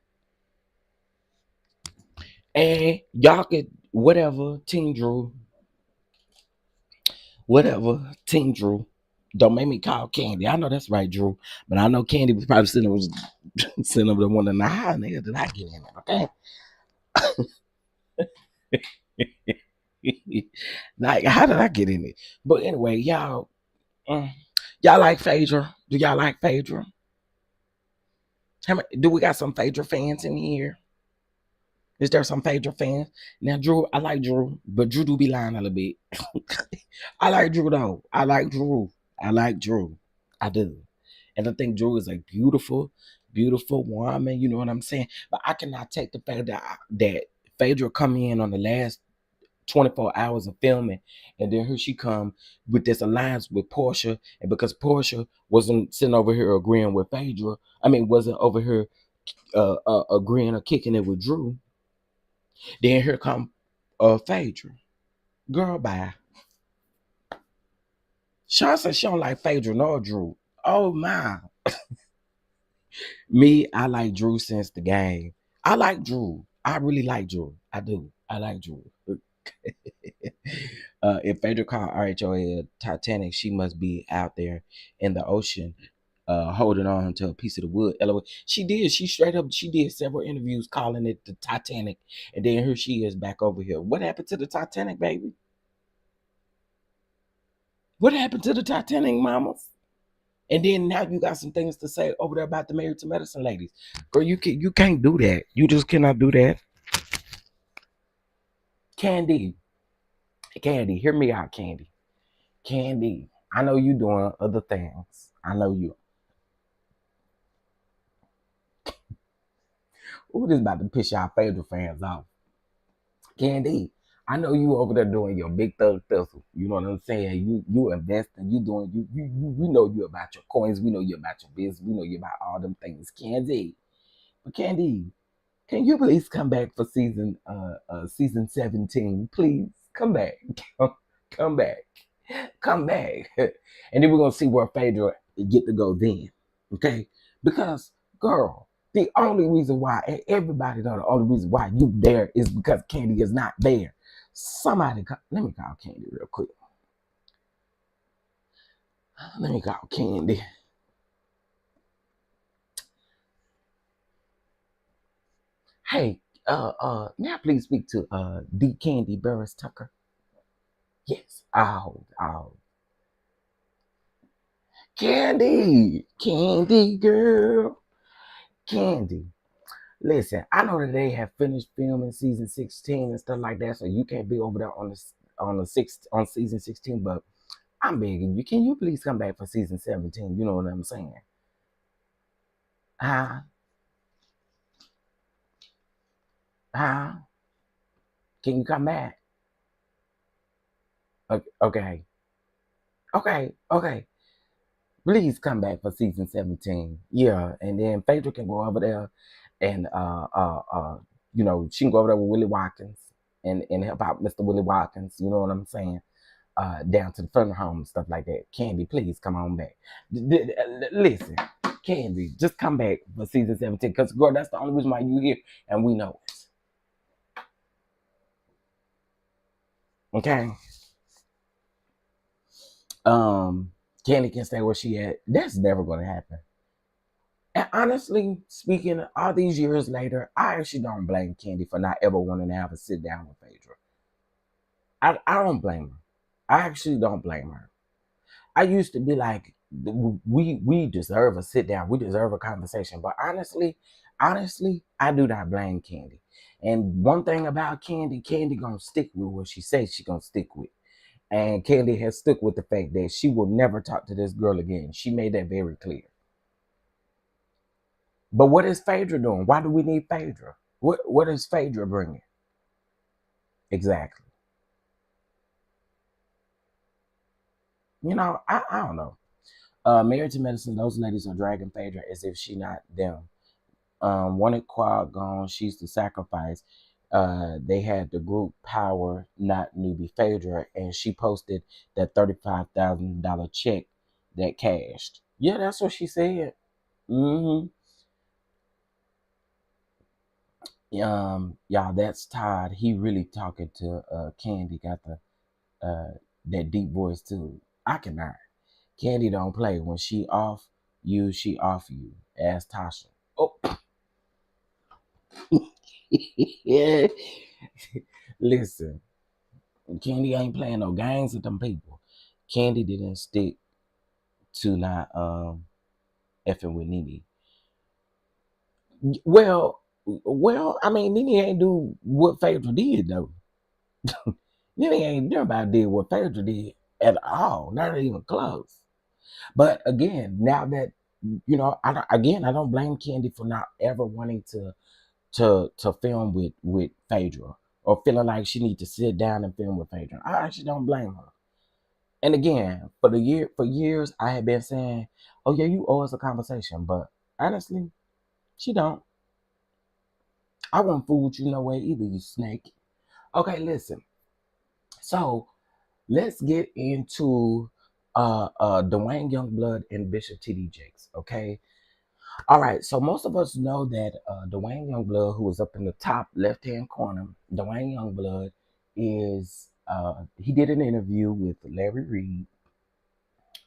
And y'all could whatever, Team Drew. Whatever, Team Drew. Don't make me call Candy. I know that's right, Drew. But I know Candy was probably sitting over there wondering, how nigga did I get in it? Okay. Like, how did I get in it? But anyway, y'all like Phaedra? Do y'all like Phaedra? Do we got some Phaedra fans in here? Is there some Phaedra fans? Now, Drew, I like Drew, but Drew do be lying a little bit. I like Drew though. I like Drew. I do. And I think Drew is a beautiful, beautiful woman. You know what I'm saying? But I cannot take the fact that Phaedra come in on the last 24 hours of filming, and then here she come with this alliance with Portia, and because Portia wasn't sitting over here agreeing with Phaedra, wasn't over here agreeing or kicking it with Drew, then here come Phaedra. Girl, bye. Sean said she don't like Phaedra nor Drew. Oh my. Me, I like Drew since the game. I like Drew. I really like Drew. I do. I like Drew. If Phaedra called RHOA Titanic, she must be out there in the ocean holding on to a piece of the wood. She did. She did several interviews calling it the Titanic. And then here she is back over here. What happened to the Titanic, baby? What happened to the Titanic, mamas? And then now you got some things to say over there about the Married to Medicine ladies. Girl, you can't do that. You just cannot do that. Candy, hear me out, Candy. Candy, I know you doing other things. I know you. Ooh, this about to piss y'all Phaedra fans off. Candy, I know you over there doing your big thug thistle. You know what I'm saying? You investing, you doing we know you about your coins, we know you about your business, we know you about all them things. Candy. But Candy, can you please come back for season 17? Please come back. Come back. Come back. And then we're gonna see where Phaedra get to go then. Okay? Because, girl, the only reason why, and everybody know the only reason why you there is because Candy is not there. Let me call Candy real quick. Let me call Candy. Hey, May I please speak to D Candy Burris Tucker? Yes. Oh, Candy girl, Candy. Listen, I know that they have finished filming season 16 and stuff like that, so you can't be over there on season 16. But I'm begging you, can you please come back for season 17? You know what I'm saying? Huh? Huh? Can you come back? Okay. Okay. Please come back for season 17. Yeah, and then Phaedra can go over there and she can go over there with Willie Watkins and help out Mr. Willie Watkins, you know what I'm saying? Down to the funeral home and stuff like that. Candy, please come on back. Listen, Candy, just come back for season 17. Because girl, that's the only reason why you here and we know it. Okay. Candy can stay where she at. That's never gonna happen. And honestly speaking, all these years later, I actually don't blame Candy for not ever wanting to have a sit down with Phaedra. I don't blame her. I actually don't blame her. I used to be like, we deserve a sit down, we deserve a conversation. But honestly, I do not blame Candy. And one thing about Candy gonna stick with what she says she gonna stick with. And Candy has stuck with the fact that she will never talk to this girl again. She made that very clear. But what is Phaedra doing? Why do we need Phaedra? What is Phaedra bringing? Exactly. You know, I don't know. Married to Medicine, those ladies are dragging Phaedra as if she not them. Wanted Quad gone, she's the sacrifice. They had the group Power, not newbie Phaedra, and she posted that $35,000 check that cashed. Yeah, that's what she said. Mm-hmm. Y'all, that's Todd. He really talking to Candy. Got the that deep voice too. I cannot. Candy don't play. When she off you, she off you. Ask Tasha. Oh, yeah. Listen, Candy ain't playing no games with them people. Candy didn't stick to not effing with Nene. Well, I mean, Nene ain't do what Phaedra did though. Nene ain't nobody did what Phaedra did at all. Not even close. But again, now that I don't blame Candy for not ever wanting to film with Phaedra or feeling like she need to sit down and film with Phaedra. I actually don't blame her. And again, for years, I had been saying, "Oh yeah, you owe us a conversation," but honestly, she don't. I won't fool with you no way either, you snake. Okay, listen. So let's get into Daune Youngblood and Bishop T.D. Jakes. Okay. All right. So most of us know that Daune Youngblood, who is up in the top left hand corner, Daune Youngblood is he did an interview with Larry Reed.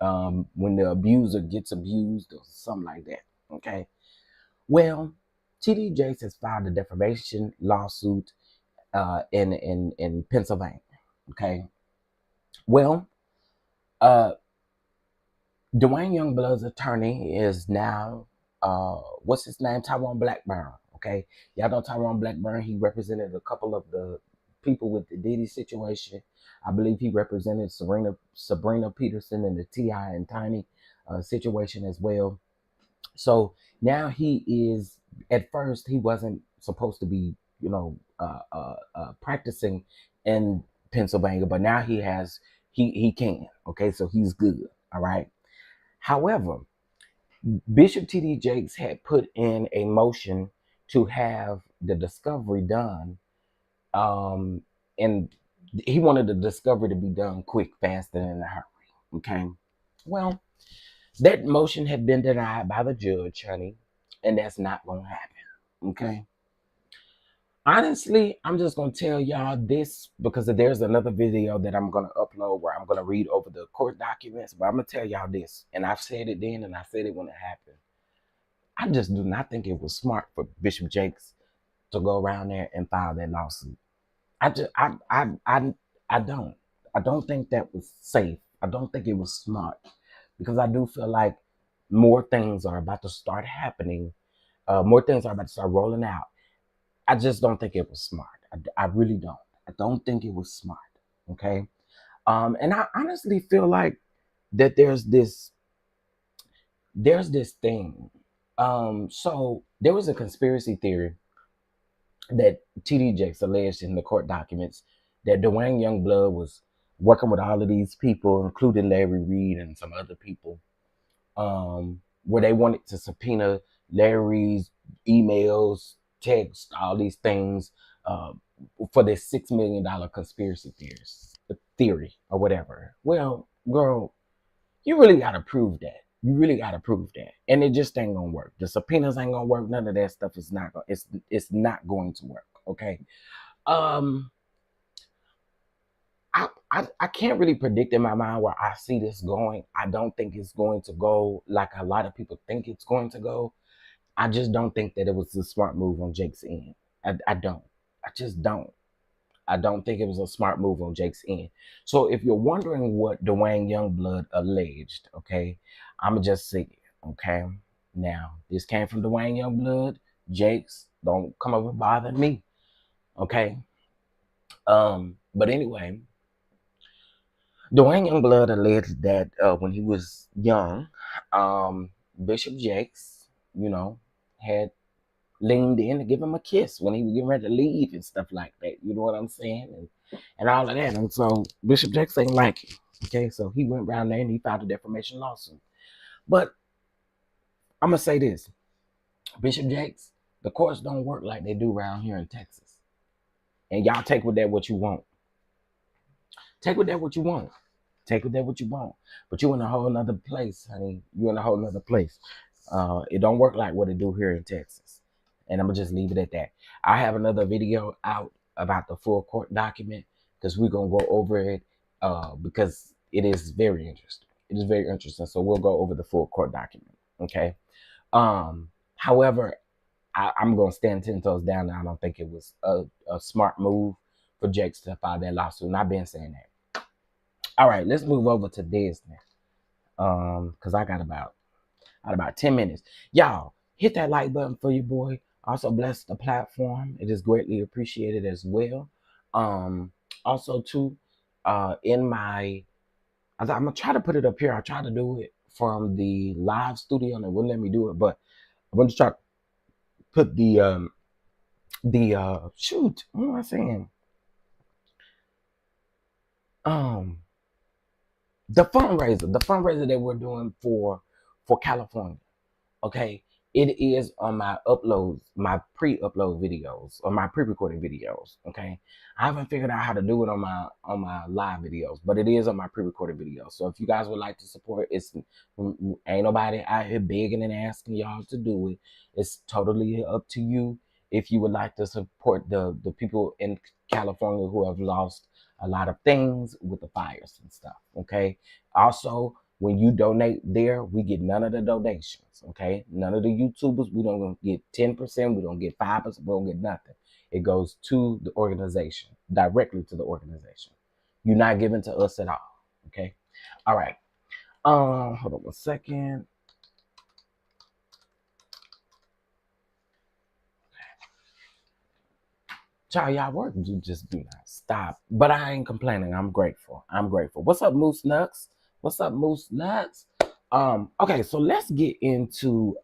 When the abuser gets abused or something like that. Okay. Well, T.D. Jakes has filed a defamation lawsuit in Pennsylvania. Okay. Well, Daune Youngblood's attorney is now what's his name? Tyrone Blackburn. Okay. Y'all know Tyrone Blackburn. He represented a couple of the people with the Diddy situation. I believe he represented Sabrina Peterson in the T.I. and Tiny situation as well. So now he is. At first, he wasn't supposed to be, practicing in Pennsylvania, but now he has. He can. Okay, so he's good. All right. However, Bishop T.D. Jakes had put in a motion to have the discovery done, and he wanted the discovery to be done quick, fast, and in a hurry. Okay. Well, that motion had been denied by the judge, honey, and that's not going to happen. Okay. Honestly, I'm just going to tell y'all this because there's another video that I'm going to upload where I'm going to read over the court documents, but I'm going to tell y'all this, and I've said it then and I said it when it happened. I just do not think it was smart for Bishop Jakes to go around there and file that lawsuit. I just I don't. I don't think that was safe. I don't think it was smart because I do feel like more things are about to start happening. More things are about to start rolling out. I just don't think it was smart. I really don't. I don't think it was smart. Okay. And I honestly feel like that there's this thing. So there was a conspiracy theory that TD Jakes alleged in the court documents that Dwayne Youngblood was working with all of these people, including Larry Reed and some other people, where they wanted to subpoena Larry's emails, texts, all these things, uh, for this $6 million conspiracy theory or whatever. Well, girl, you really gotta prove that. You really gotta prove that, and it just ain't gonna work. The subpoenas ain't gonna work. None of that stuff is not going. It's not going to work. Okay. Um, I can't really predict in my mind where I see this going. I don't think it's going to go like a lot of people think it's going to go. I just don't think that it was a smart move on Jake's end. I don't. I just don't. I don't think it was a smart move on Jake's end. So if you're wondering what Dwayne Youngblood alleged, okay, I'ma just say it, okay? Now, this came from Dwayne Youngblood. Jake's, don't come over bothering me, okay? But anyway, Dwayne Youngblood alleged that when he was young, Bishop Jakes, you know, had leaned in to give him a kiss when he was getting ready to leave and stuff like that. You know what I'm saying? And all of that. And so Bishop Jakes ain't like it. Okay, so he went around there and he filed a defamation lawsuit. But I'm gonna say this, Bishop Jakes, the courts don't work like they do around here in Texas. And y'all take with that what you want. Take with that what you want. Take with that what you want. But you in a whole nother place, honey. You in a whole nother place. It don't work like what it do here in Texas. And I'm gonna just leave it at that. I have another video out about the full court document because we're gonna go over it because it is very interesting. It is very interesting. So we'll go over the full court document. Okay. However, I'm gonna stand 10 toes down. I don't think it was a smart move for Jakes to file that lawsuit. And I've been saying that. All right, let's move over to Disney. Because I got about 10 minutes. Y'all, hit that like button for your boy. Also bless the platform. It is greatly appreciated as well. Also too, in my I'm gonna try to put it up here. I tried to do it from the live studio and it wouldn't let me do it, but I'm gonna try to put the shoot, what am I saying? The fundraiser that we're doing for California. Okay, it is on my uploads, my pre-upload videos or my pre-recorded videos. Okay, I haven't figured out how to do it on my live videos, but it is on my pre-recorded videos. So if you guys would like to support, ain't nobody out here begging and asking y'all to do it. It's totally up to you if you would like to support the people in California who have lost a lot of things with the fires and stuff. Okay, also, when you donate there, we get none of the donations, okay? None of the YouTubers, we don't get 10%, we don't get 5%, we don't get nothing. It goes to the organization, directly to the organization. You're not giving to us at all, okay? All right. Hold on one second. Child, y'all work, you just do not stop. But I ain't complaining. I'm grateful. I'm grateful. What's up, Moose Nuts? What's up, Moose Nuts? Okay, so let's get into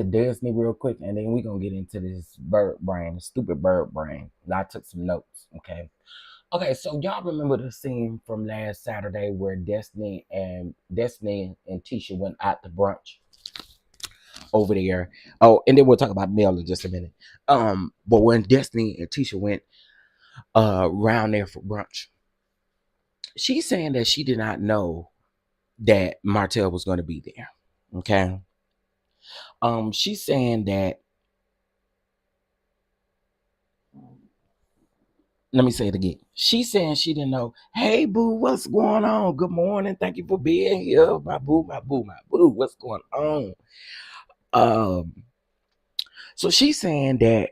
Disney real quick, and then we're gonna get into this bird brain, stupid bird brain. I took some notes, okay? Okay, so y'all remember the scene from last Saturday where Destiny and Tisha went out to brunch over there. Oh, and then we'll talk about Mel in just a minute. But when Destiny and Tisha went round there for brunch, she's saying that she did not know that Martel was going to be there. Okay. She's saying that. Let me say it again. She's saying she didn't know. Hey, boo, what's going on? Good morning. Thank you for being here. My boo, my boo, my boo. What's going on? So she's saying that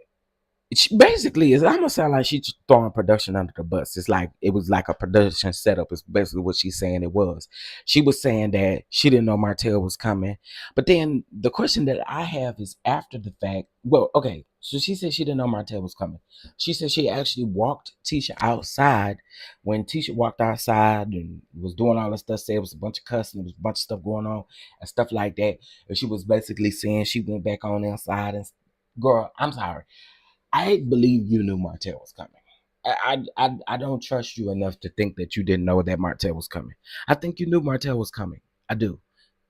she basically is almost sound like she's throwing production under the bus. It's like it was like a production setup. Is basically what she's saying it was. She was saying that she didn't know Martel was coming. But then the question that I have is after the fact. Well, okay. So she said she didn't know Martel was coming. She said she actually walked Tisha outside. When Tisha walked outside and was doing all this stuff, said it was a bunch of cussing, there was a bunch of stuff going on and stuff like that. And she was basically saying she went back on inside and girl, I'm sorry. I believe you knew Martel was coming. I don't trust you enough to think that you didn't know that Martel was coming. I think you knew Martel was coming. I do.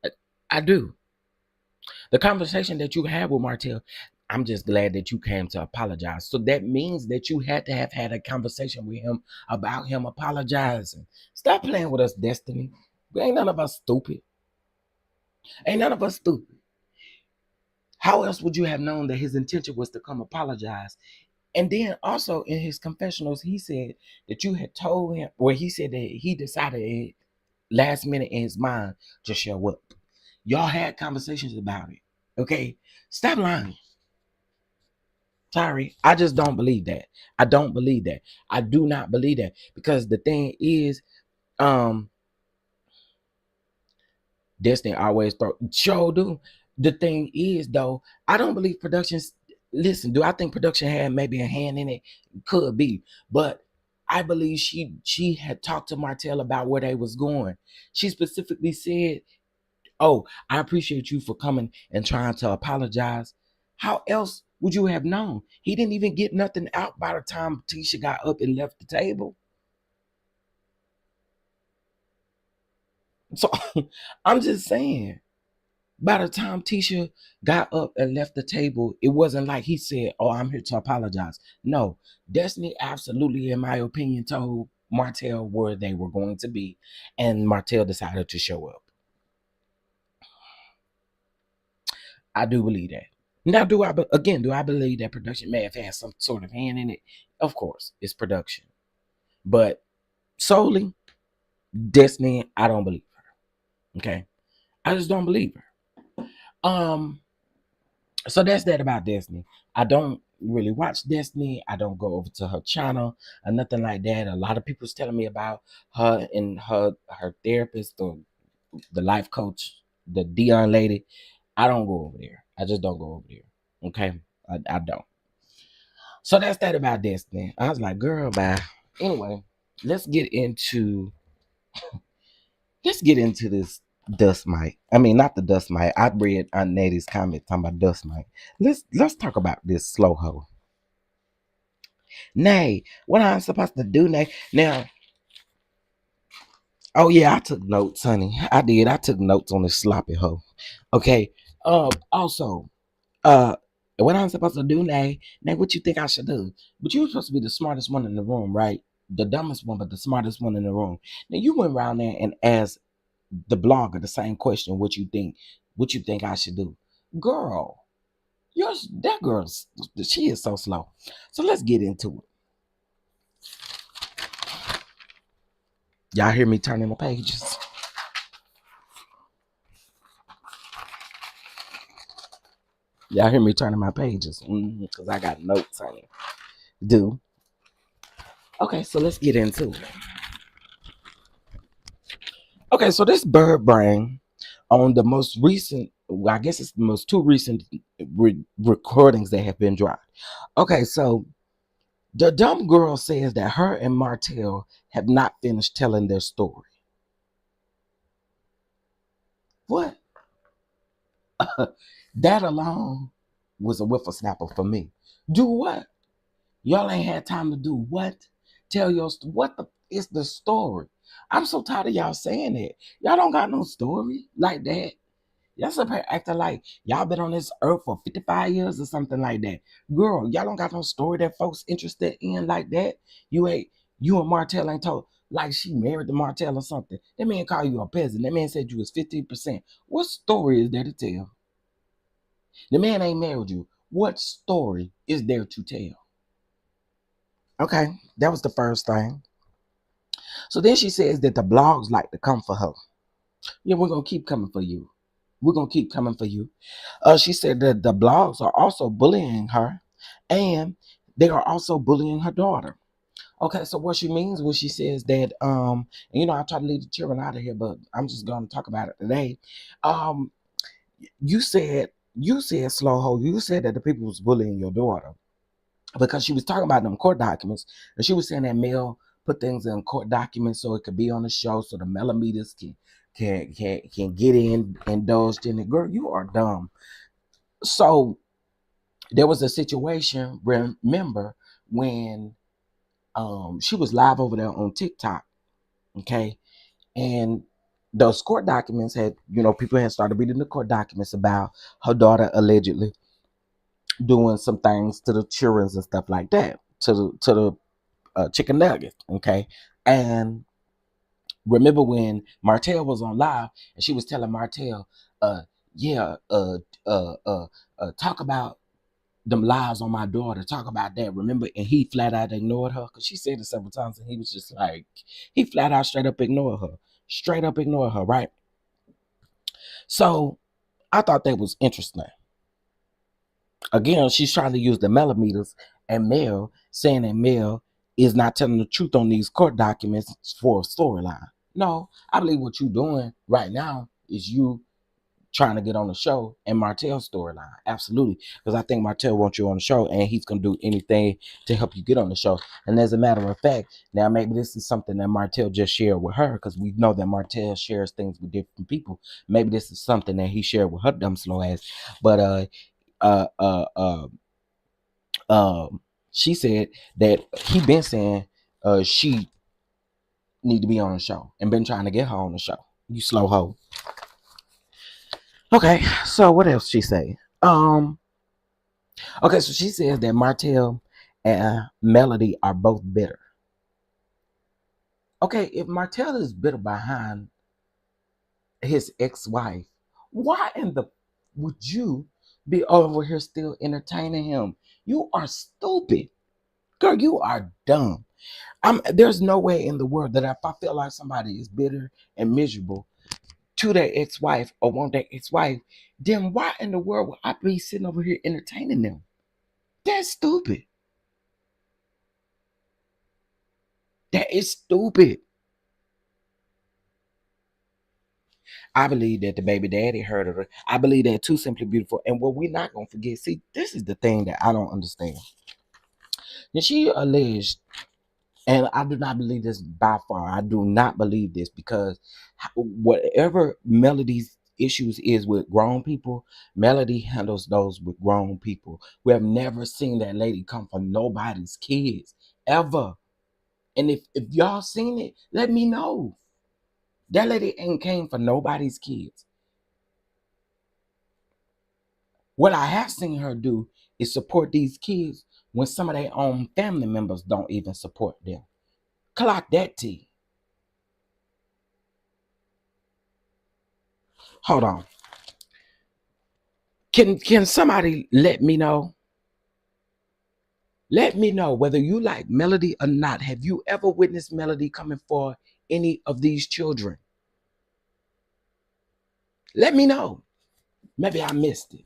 I, I do. The conversation that you had with Martel, I'm just glad that you came to apologize. So that means that you had to have had a conversation with him about him apologizing. Stop playing with us, Destiny. Ain't none of us stupid. Ain't none of us stupid. How else would you have known that his intention was to come apologize? And then also in his confessionals, he said that you had told him, where he said that he decided last minute in his mind to show up. Y'all had conversations about it. Okay? Stop lying. Sorry. I just don't believe that. I don't believe that. I do not believe that. Because the thing is, Destiny always throw show do. The thing is though, I don't believe productions. Listen, do I think production had maybe a hand in it? Could be, but I believe she had talked to Martel about where they was going. She specifically said, "Oh, I appreciate you for coming and trying to apologize." How else would you have known? He didn't even get nothing out by the time Tisha got up and left the table. So I'm just saying. By the time Tisha got up and left the table, it wasn't like he said, "Oh, I'm here to apologize." No, Destiny absolutely, in my opinion, told Martel where they were going to be, and Martel decided to show up. I do believe that. Now, do I believe that production may have had some sort of hand in it? Of course, it's production, but solely Destiny, I don't believe her. Okay, I just don't believe her. So that's that about Destiny. I don't really watch Destiny. I don't go over to her channel or nothing like that. A lot of people's telling me about her and her therapist or the life coach, the Daune lady. I don't go over there. I just don't go over there. Okay, I don't. So that's that about Destiny. I was like, girl, bye. Anyway, let's get into this dust mite. I mean, not the dust mite. I read Aunt Nettie's comment talking about dust mite. Let's talk about this slow hoe. Nay, what I'm supposed to do, Nay? Now, oh yeah, I took notes, honey. I did. I took notes on this sloppy hoe. Okay. Also, uh, what I'm supposed to do, Nay? Nay, what you think I should do? But you're supposed to be the smartest one in the room, right? The dumbest one, but the smartest one in the room. Now you went around there and asked the blogger the same question. What you think? What you think I should do, girl? That girl's she is so slow. So let's get into it. Y'all hear me turning the pages? Y'all hear me turning my pages? Because I got notes on it. Do. Okay, so let's get into it. Okay, so this bird brain on the most recent, well, I guess it's the most two recent recordings that have been dropped. Okay, so the dumb girl says that her and Martel have not finished telling their story. What? That alone was a whiffle snapper for me. Do what? Y'all ain't had time to do what? Tell your what the is the story? I'm so tired of y'all saying it. Y'all don't got no story like that. Y'all up here acting like y'all been on this earth for 55 years or something like that. Girl, y'all don't got no story that folks interested in like that. You and Martel ain't told like she married to Martel or something. That man called you a peasant. That man said you was 50%. What story is there to tell? The man ain't married you. What story is there to tell? Okay, that was the first thing. So then she says that the blogs like to come for her. Yeah, we're gonna keep coming for you. We're gonna keep coming for you. She said that the blogs are also bullying her, and they are also bullying her daughter. Okay, so what she means when she says that, and I try to leave the children out of here, but I'm just gonna talk about it today. Um, you said slow ho. You said that the people was bullying your daughter because she was talking about them court documents, and she was saying that Mel put things in court documents so it could be on the show, so the millimeters can get indulged in it. Girl, you are dumb. So there was a situation. Remember when she was live over there on TikTok, okay, and those court documents had, people had started reading the court documents about her daughter allegedly doing some things to the children and stuff like that, to the chicken nuggets, okay. And remember when Martel was on live and she was telling Martel, yeah, talk about them lies on my daughter, talk about that, remember? And he flat out ignored her because she said it several times, and he was just like, he flat out straight up ignore her, right? So I thought that was interesting. Again, she's trying to use the millimeters and Mel, saying that Mel is not telling the truth on these court documents for a storyline. No, I believe what you're doing right now is you trying to get on the show and Martel's storyline. Absolutely. Because I think Martel wants you on the show and he's going to do anything to help you get on the show. And as a matter of fact, now maybe this is something that Martel just shared with her, because we know that Martel shares things with different people. Maybe this is something that he shared with her dumb slow ass. But uh, uh, uh, she said that he been saying she need to be on the show and been trying to get her on the show. You slow hoe. Okay, so what else she say? Okay, so she says that Martel and Melody are both bitter. Okay, if Martel is bitter behind his ex-wife, why in the would you be over here still entertaining him? You are stupid. Girl, you are dumb. There's no way in the world that if I feel like somebody is bitter and miserable to their ex-wife or want their ex-wife, then why in the world would I be sitting over here entertaining them? That's stupid. That is stupid. I believe that the baby daddy heard of her. I believe that too simply beautiful. And what we're not gonna forget, see, this is the thing that I don't understand. And she alleged, and I do not believe this by far. I do not believe this, because whatever Melody's issues is with grown people, Melody handles those with grown people. We have never seen that lady come for nobody's kids ever. And if y'all seen it, let me know. That lady ain't came for nobody's kids. What I have seen her do is support these kids when some of their own family members don't even support them. Clock that T. Hold on. Can somebody let me know? Let me know whether you like Melody or not. Have you ever witnessed Melody coming for any of these children? Let me know. Maybe I missed it.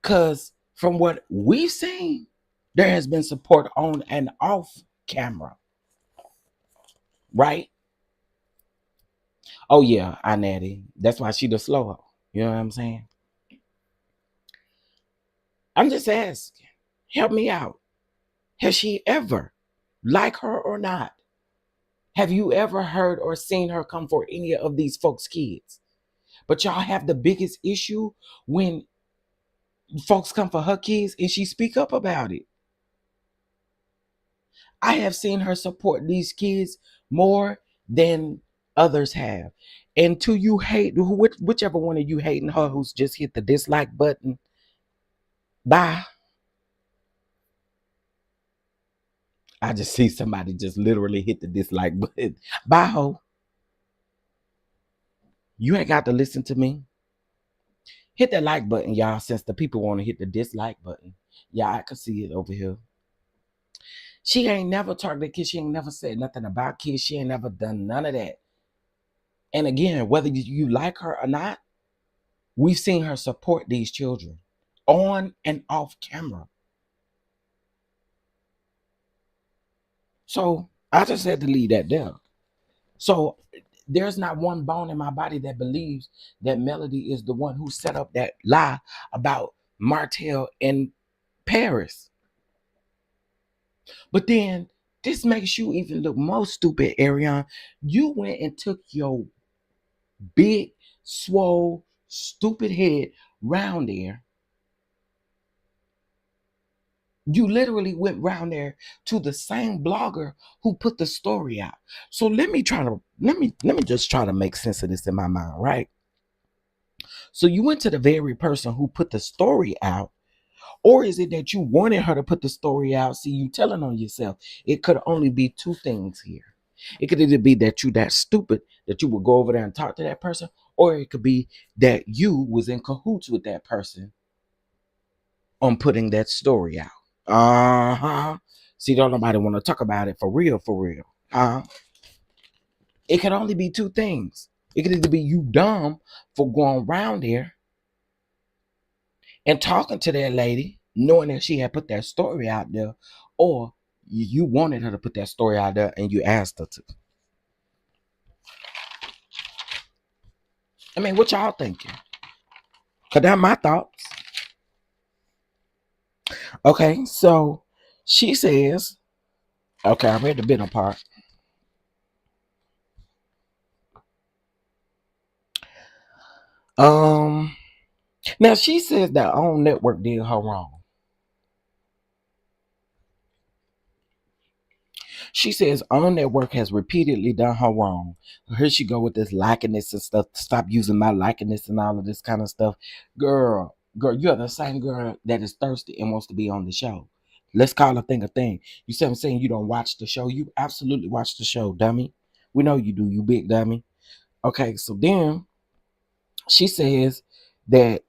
Because from what we've seen, there has been support on and off camera. Right? Oh, yeah, I natty. That's why she the slow. You know what I'm saying? I'm just asking. Help me out. Has she ever, like her or not, have you ever heard or seen her come for any of these folks' kids? But y'all have the biggest issue when folks come for her kids and she speak up about it. I have seen her support these kids more than others have. And to you hate, whichever one of you hating her who's just hit the dislike button, bye. I just see somebody just literally hit the dislike button. Bye, ho. You ain't got to listen to me. Hit that like button, y'all, since the people want to hit the dislike button. Yeah, I can see it over here. She ain't never targeted kids. She ain't never said nothing about kids. She ain't never done none of that. And again, whether you like her or not, we've seen her support these children on and off camera. So I just had to leave that there. So there's not one bone in my body that believes that Melody is the one who set up that lie about Martel in Paris. But then this makes you even look more stupid, Arion. You went and took your big, swole, stupid head round there. You literally went round there to the same blogger who put the story out. So let me just try to make sense of this in my mind, right? So you went to the very person who put the story out, or is it that you wanted her to put the story out? See, you telling on yourself. It could only be two things here. It could either be that you that stupid that you would go over there and talk to that person, or it could be that you was in cahoots with that person on putting that story out. Uh-huh. See, don't nobody want to talk about it for real, for real. It could only be two things. It could either be you dumb for going around there and talking to that lady, knowing that she had put that story out there, or you wanted her to put that story out there and you asked her to. I mean, what y'all thinking? Cause that's my thoughts. Okay, so she says, okay, I read the middle part. Now she says that OWN network did her wrong. She says OWN network has repeatedly done her wrong. Here she go with this likeness and stuff. Stop using my likeness and all of this kind of stuff. Girl, you're the same girl that is thirsty and wants to be on the show. Let's call a thing a thing. You see what I'm saying? You don't watch the show. You absolutely watch the show, dummy. We know you do, you big dummy. Okay, so then she says that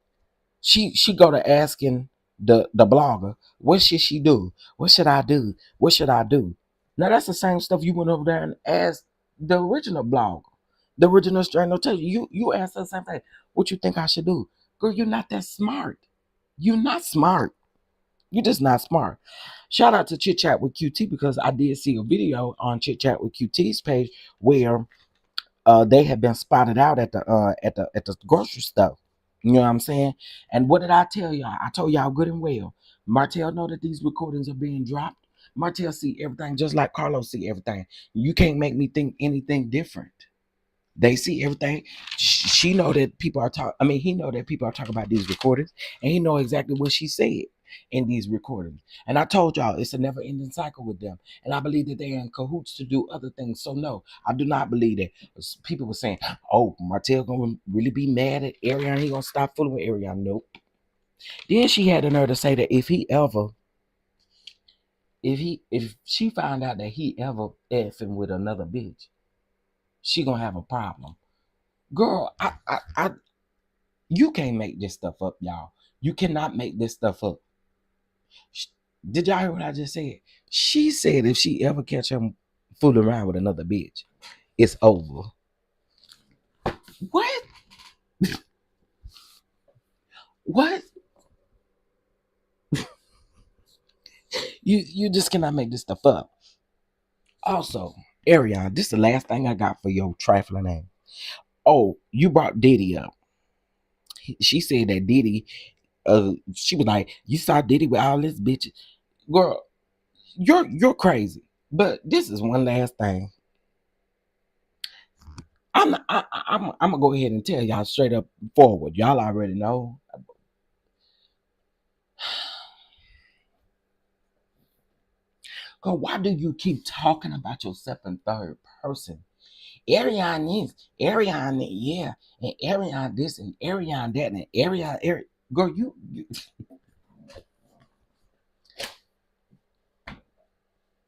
she go to asking the blogger, what should she do? What should I do? What should I do? Now that's the same stuff you went over there and asked the original blogger, the original stranger. Tell you asked her the same thing. What you think I should do? Girl, you're not that smart. You're not smart. You're just not smart. Shout out to Chit Chat with QT, because I did see a video on Chit Chat with QT's page where they had been spotted out at the grocery store. You know what I'm saying? And what did I tell y'all? I told y'all good and well. Martel know that these recordings are being dropped. Martel see everything just like Carlos see everything. You can't make me think anything different. They see everything. She know that people are talking. I mean, he know that people are talking about these recordings, and he know exactly what she said in these recordings. And I told y'all it's a never-ending cycle with them. And I believe that they're in cahoots to do other things. So no, I do not believe that. People were saying, "Oh, Martel gonna really be mad at Arion. He gonna stop fooling with Arion." Nope. Then she had the nerve to say that if she found out that he ever effing with another bitch, she gonna have a problem. Girl, you can't make this stuff up, y'all. You cannot make this stuff up. Did y'all hear what I just said? She said if she ever catch him fooling around with another bitch, it's over. What? What? You just cannot make this stuff up. Also, Arion, this is the last thing I got for your trifling name. Oh, you brought Diddy up. She said that Diddy, she was like, you saw Diddy with all this bitches. Girl, you're crazy. But this is one last thing. I'm gonna go ahead and tell y'all straight up forward. Y'all already know. Girl, why do you keep talking about yourself in third person? Arion is, Arion, yeah, and Arion this and Arion that and Arion. Girl, you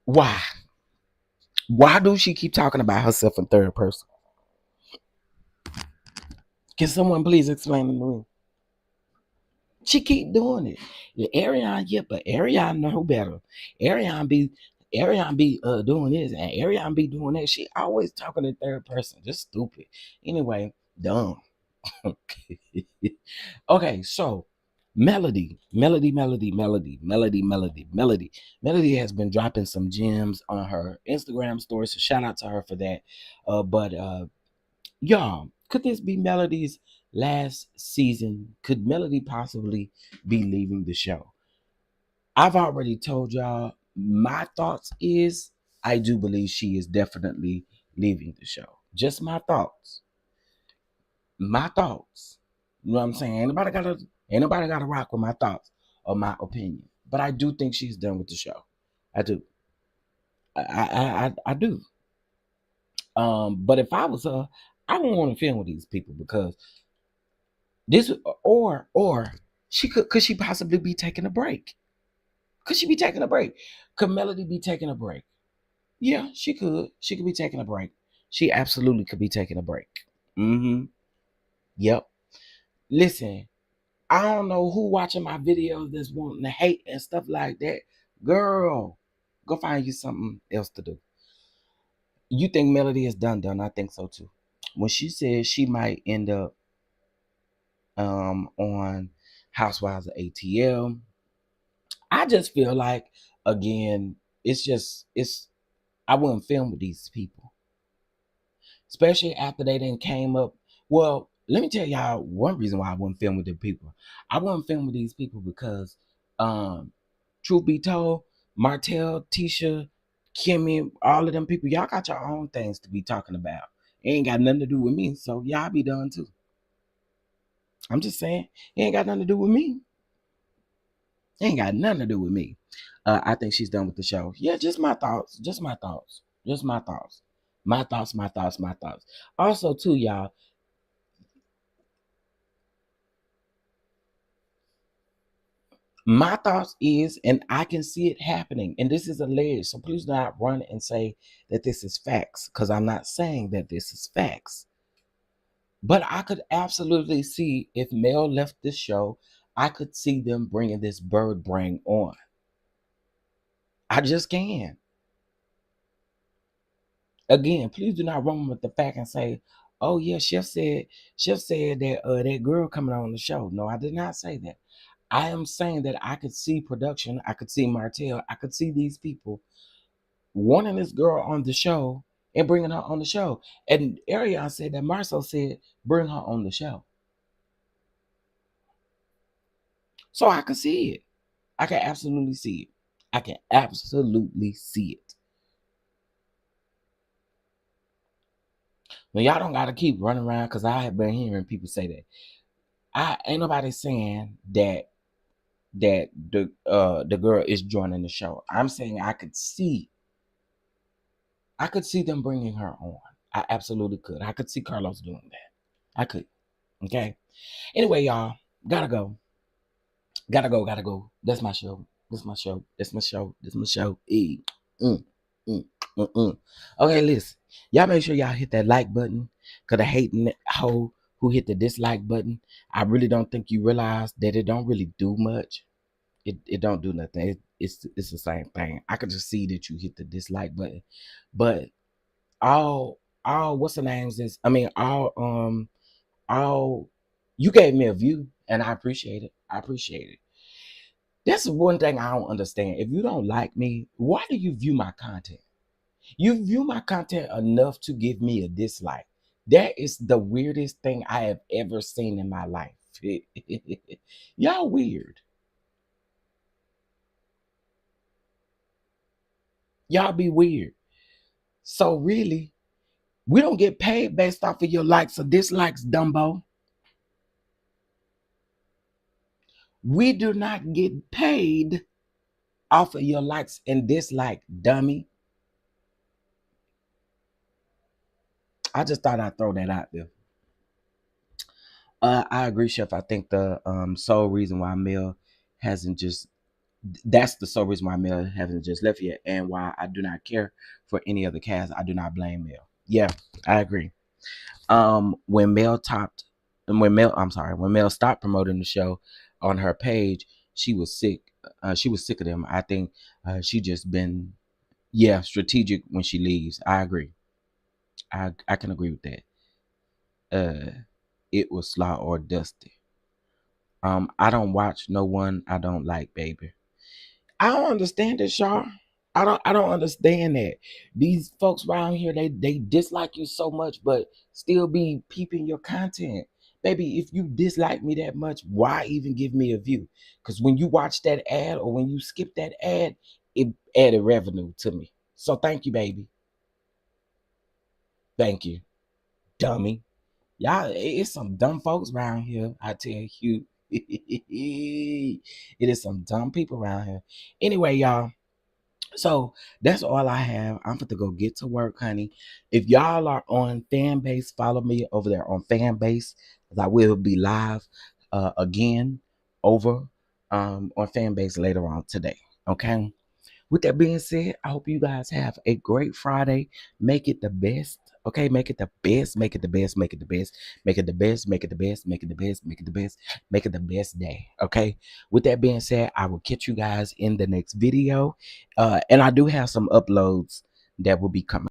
why? Why do she keep talking about herself in third person? Can someone please explain to me? She keep doing it. The Arion, yeah, but Arion know better. Arion be Arion be doing this and Arion be doing that. She always talking in third person. Just stupid. Anyway, dumb. Okay, so Melody has been dropping some gems on her Instagram story. So shout out to her for that. But y'all, could this be Melody's last season? Could Melody possibly be leaving the show? I've already told y'all my thoughts is I do believe she is definitely leaving the show. Just my thoughts. My thoughts. You know what I'm saying? Ain't nobody gotta rock with my thoughts or my opinion. But I do think she's done with the show. I do. I do. But if I was her, I don't want to film with these people because this or she could she possibly be taking a break? Could she be taking a break? Could Melody be taking a break? Yeah, she could. She could be taking a break. She absolutely could be taking a break. Mm-hmm. Yep. Listen, I don't know who watching my videos that's wanting to hate and stuff like that. Girl, go find you something else to do. You think Melody is done? I think so too. When she says she might end up on Housewives of ATL, I just feel like again, it's I wouldn't film with these people. Especially after they then came up. Well, let me tell y'all one reason why I wouldn't film with the people. I wouldn't film with these people because, truth be told, Martel, Tisha, Kimmy, all of them people, y'all got your own things to be talking about. It ain't got nothing to do with me, so y'all be done too. I'm just saying, it ain't got nothing to do with me. It ain't got nothing to do with me. I think she's done with the show. Yeah, just my thoughts. Just my thoughts. Just my thoughts. My thoughts, my thoughts, my thoughts. Also, too, y'all, my thoughts is, and I can see it happening, and this is alleged, so please do not run and say that this is facts, because I'm not saying that this is facts. But I could absolutely see if Mel left this show, I could see them bringing this bird brain on. I just can. Again, please do not run with the fact and say, "Oh yeah, Chef said that that girl coming on the show." No, I did not say that. I am saying that I could see production, I could see Martel, I could see these people wanting this girl on the show and bringing her on the show. And Arion said that Marcel said, bring her on the show. So I could see it. I can absolutely see it. I can absolutely see it. Now y'all don't gotta keep running around because I have been hearing people say that. I ain't nobody saying that the girl is joining the show. I'm saying I could see them bringing her on. I absolutely could. I could see Carlos doing that. I could. Okay. Anyway, y'all, gotta go. Gotta go. That's my show. This my show. This my show. This my show. E. Mm, mm, mm, mm. Okay, listen. Y'all make sure y'all hit that like button. Cause the hating hoe who hit the dislike button, I really don't think you realize that it don't really do much. It don't do nothing. It's the same thing. I could just see that you hit the dislike button. But all what's the names is all you gave me a view and I appreciate it. I appreciate it. That's one thing I don't understand. If you don't like me, why do you view my content? You view my content enough to give me a dislike. That is the weirdest thing I have ever seen in my life. Y'all weird. Y'all be weird. So really, we don't get paid based off of your likes or dislikes, Dumbo. We do not get paid off of your likes and dislikes, dummy. I just thought I'd throw that out there. I agree, Chef. I think the sole reason why Mel hasn't just that's the sole reason why Mel hasn't just left yet, and why I do not care for any other cast. I do not blame Mel. Yeah, I agree. When Mel topped, and when Mel stopped promoting the show on her page, she was sick. She was sick of them. I think she just been Yeah, strategic when she leaves. I agree. I can agree with that. It was Slaw or Dusty. I don't watch no one I don't like, baby. I don't understand this, y'all. I don't understand that. These folks around here, they dislike you so much, but still be peeping your content. Baby, if you dislike me that much, why even give me a view? Because when you watch that ad or when you skip that ad, it added revenue to me. So thank you, baby. Thank you, dummy. Y'all, it's some dumb folks around here. I tell you, it is some dumb people around here. Anyway, y'all. So that's all I have. I'm going to go get to work, honey. If y'all are on Fanbase, follow me over there on Fanbase. I will be live again over on Fanbase later on today. Okay. With that being said, I hope you guys have a great Friday. Make it the best. Okay, make it the best, make it the best, make it the best, make it the best, make it the best, make it the best, make it the best, make it the best day. Okay. With that being said, I will catch you guys in the next video. And I do have some uploads that will be coming.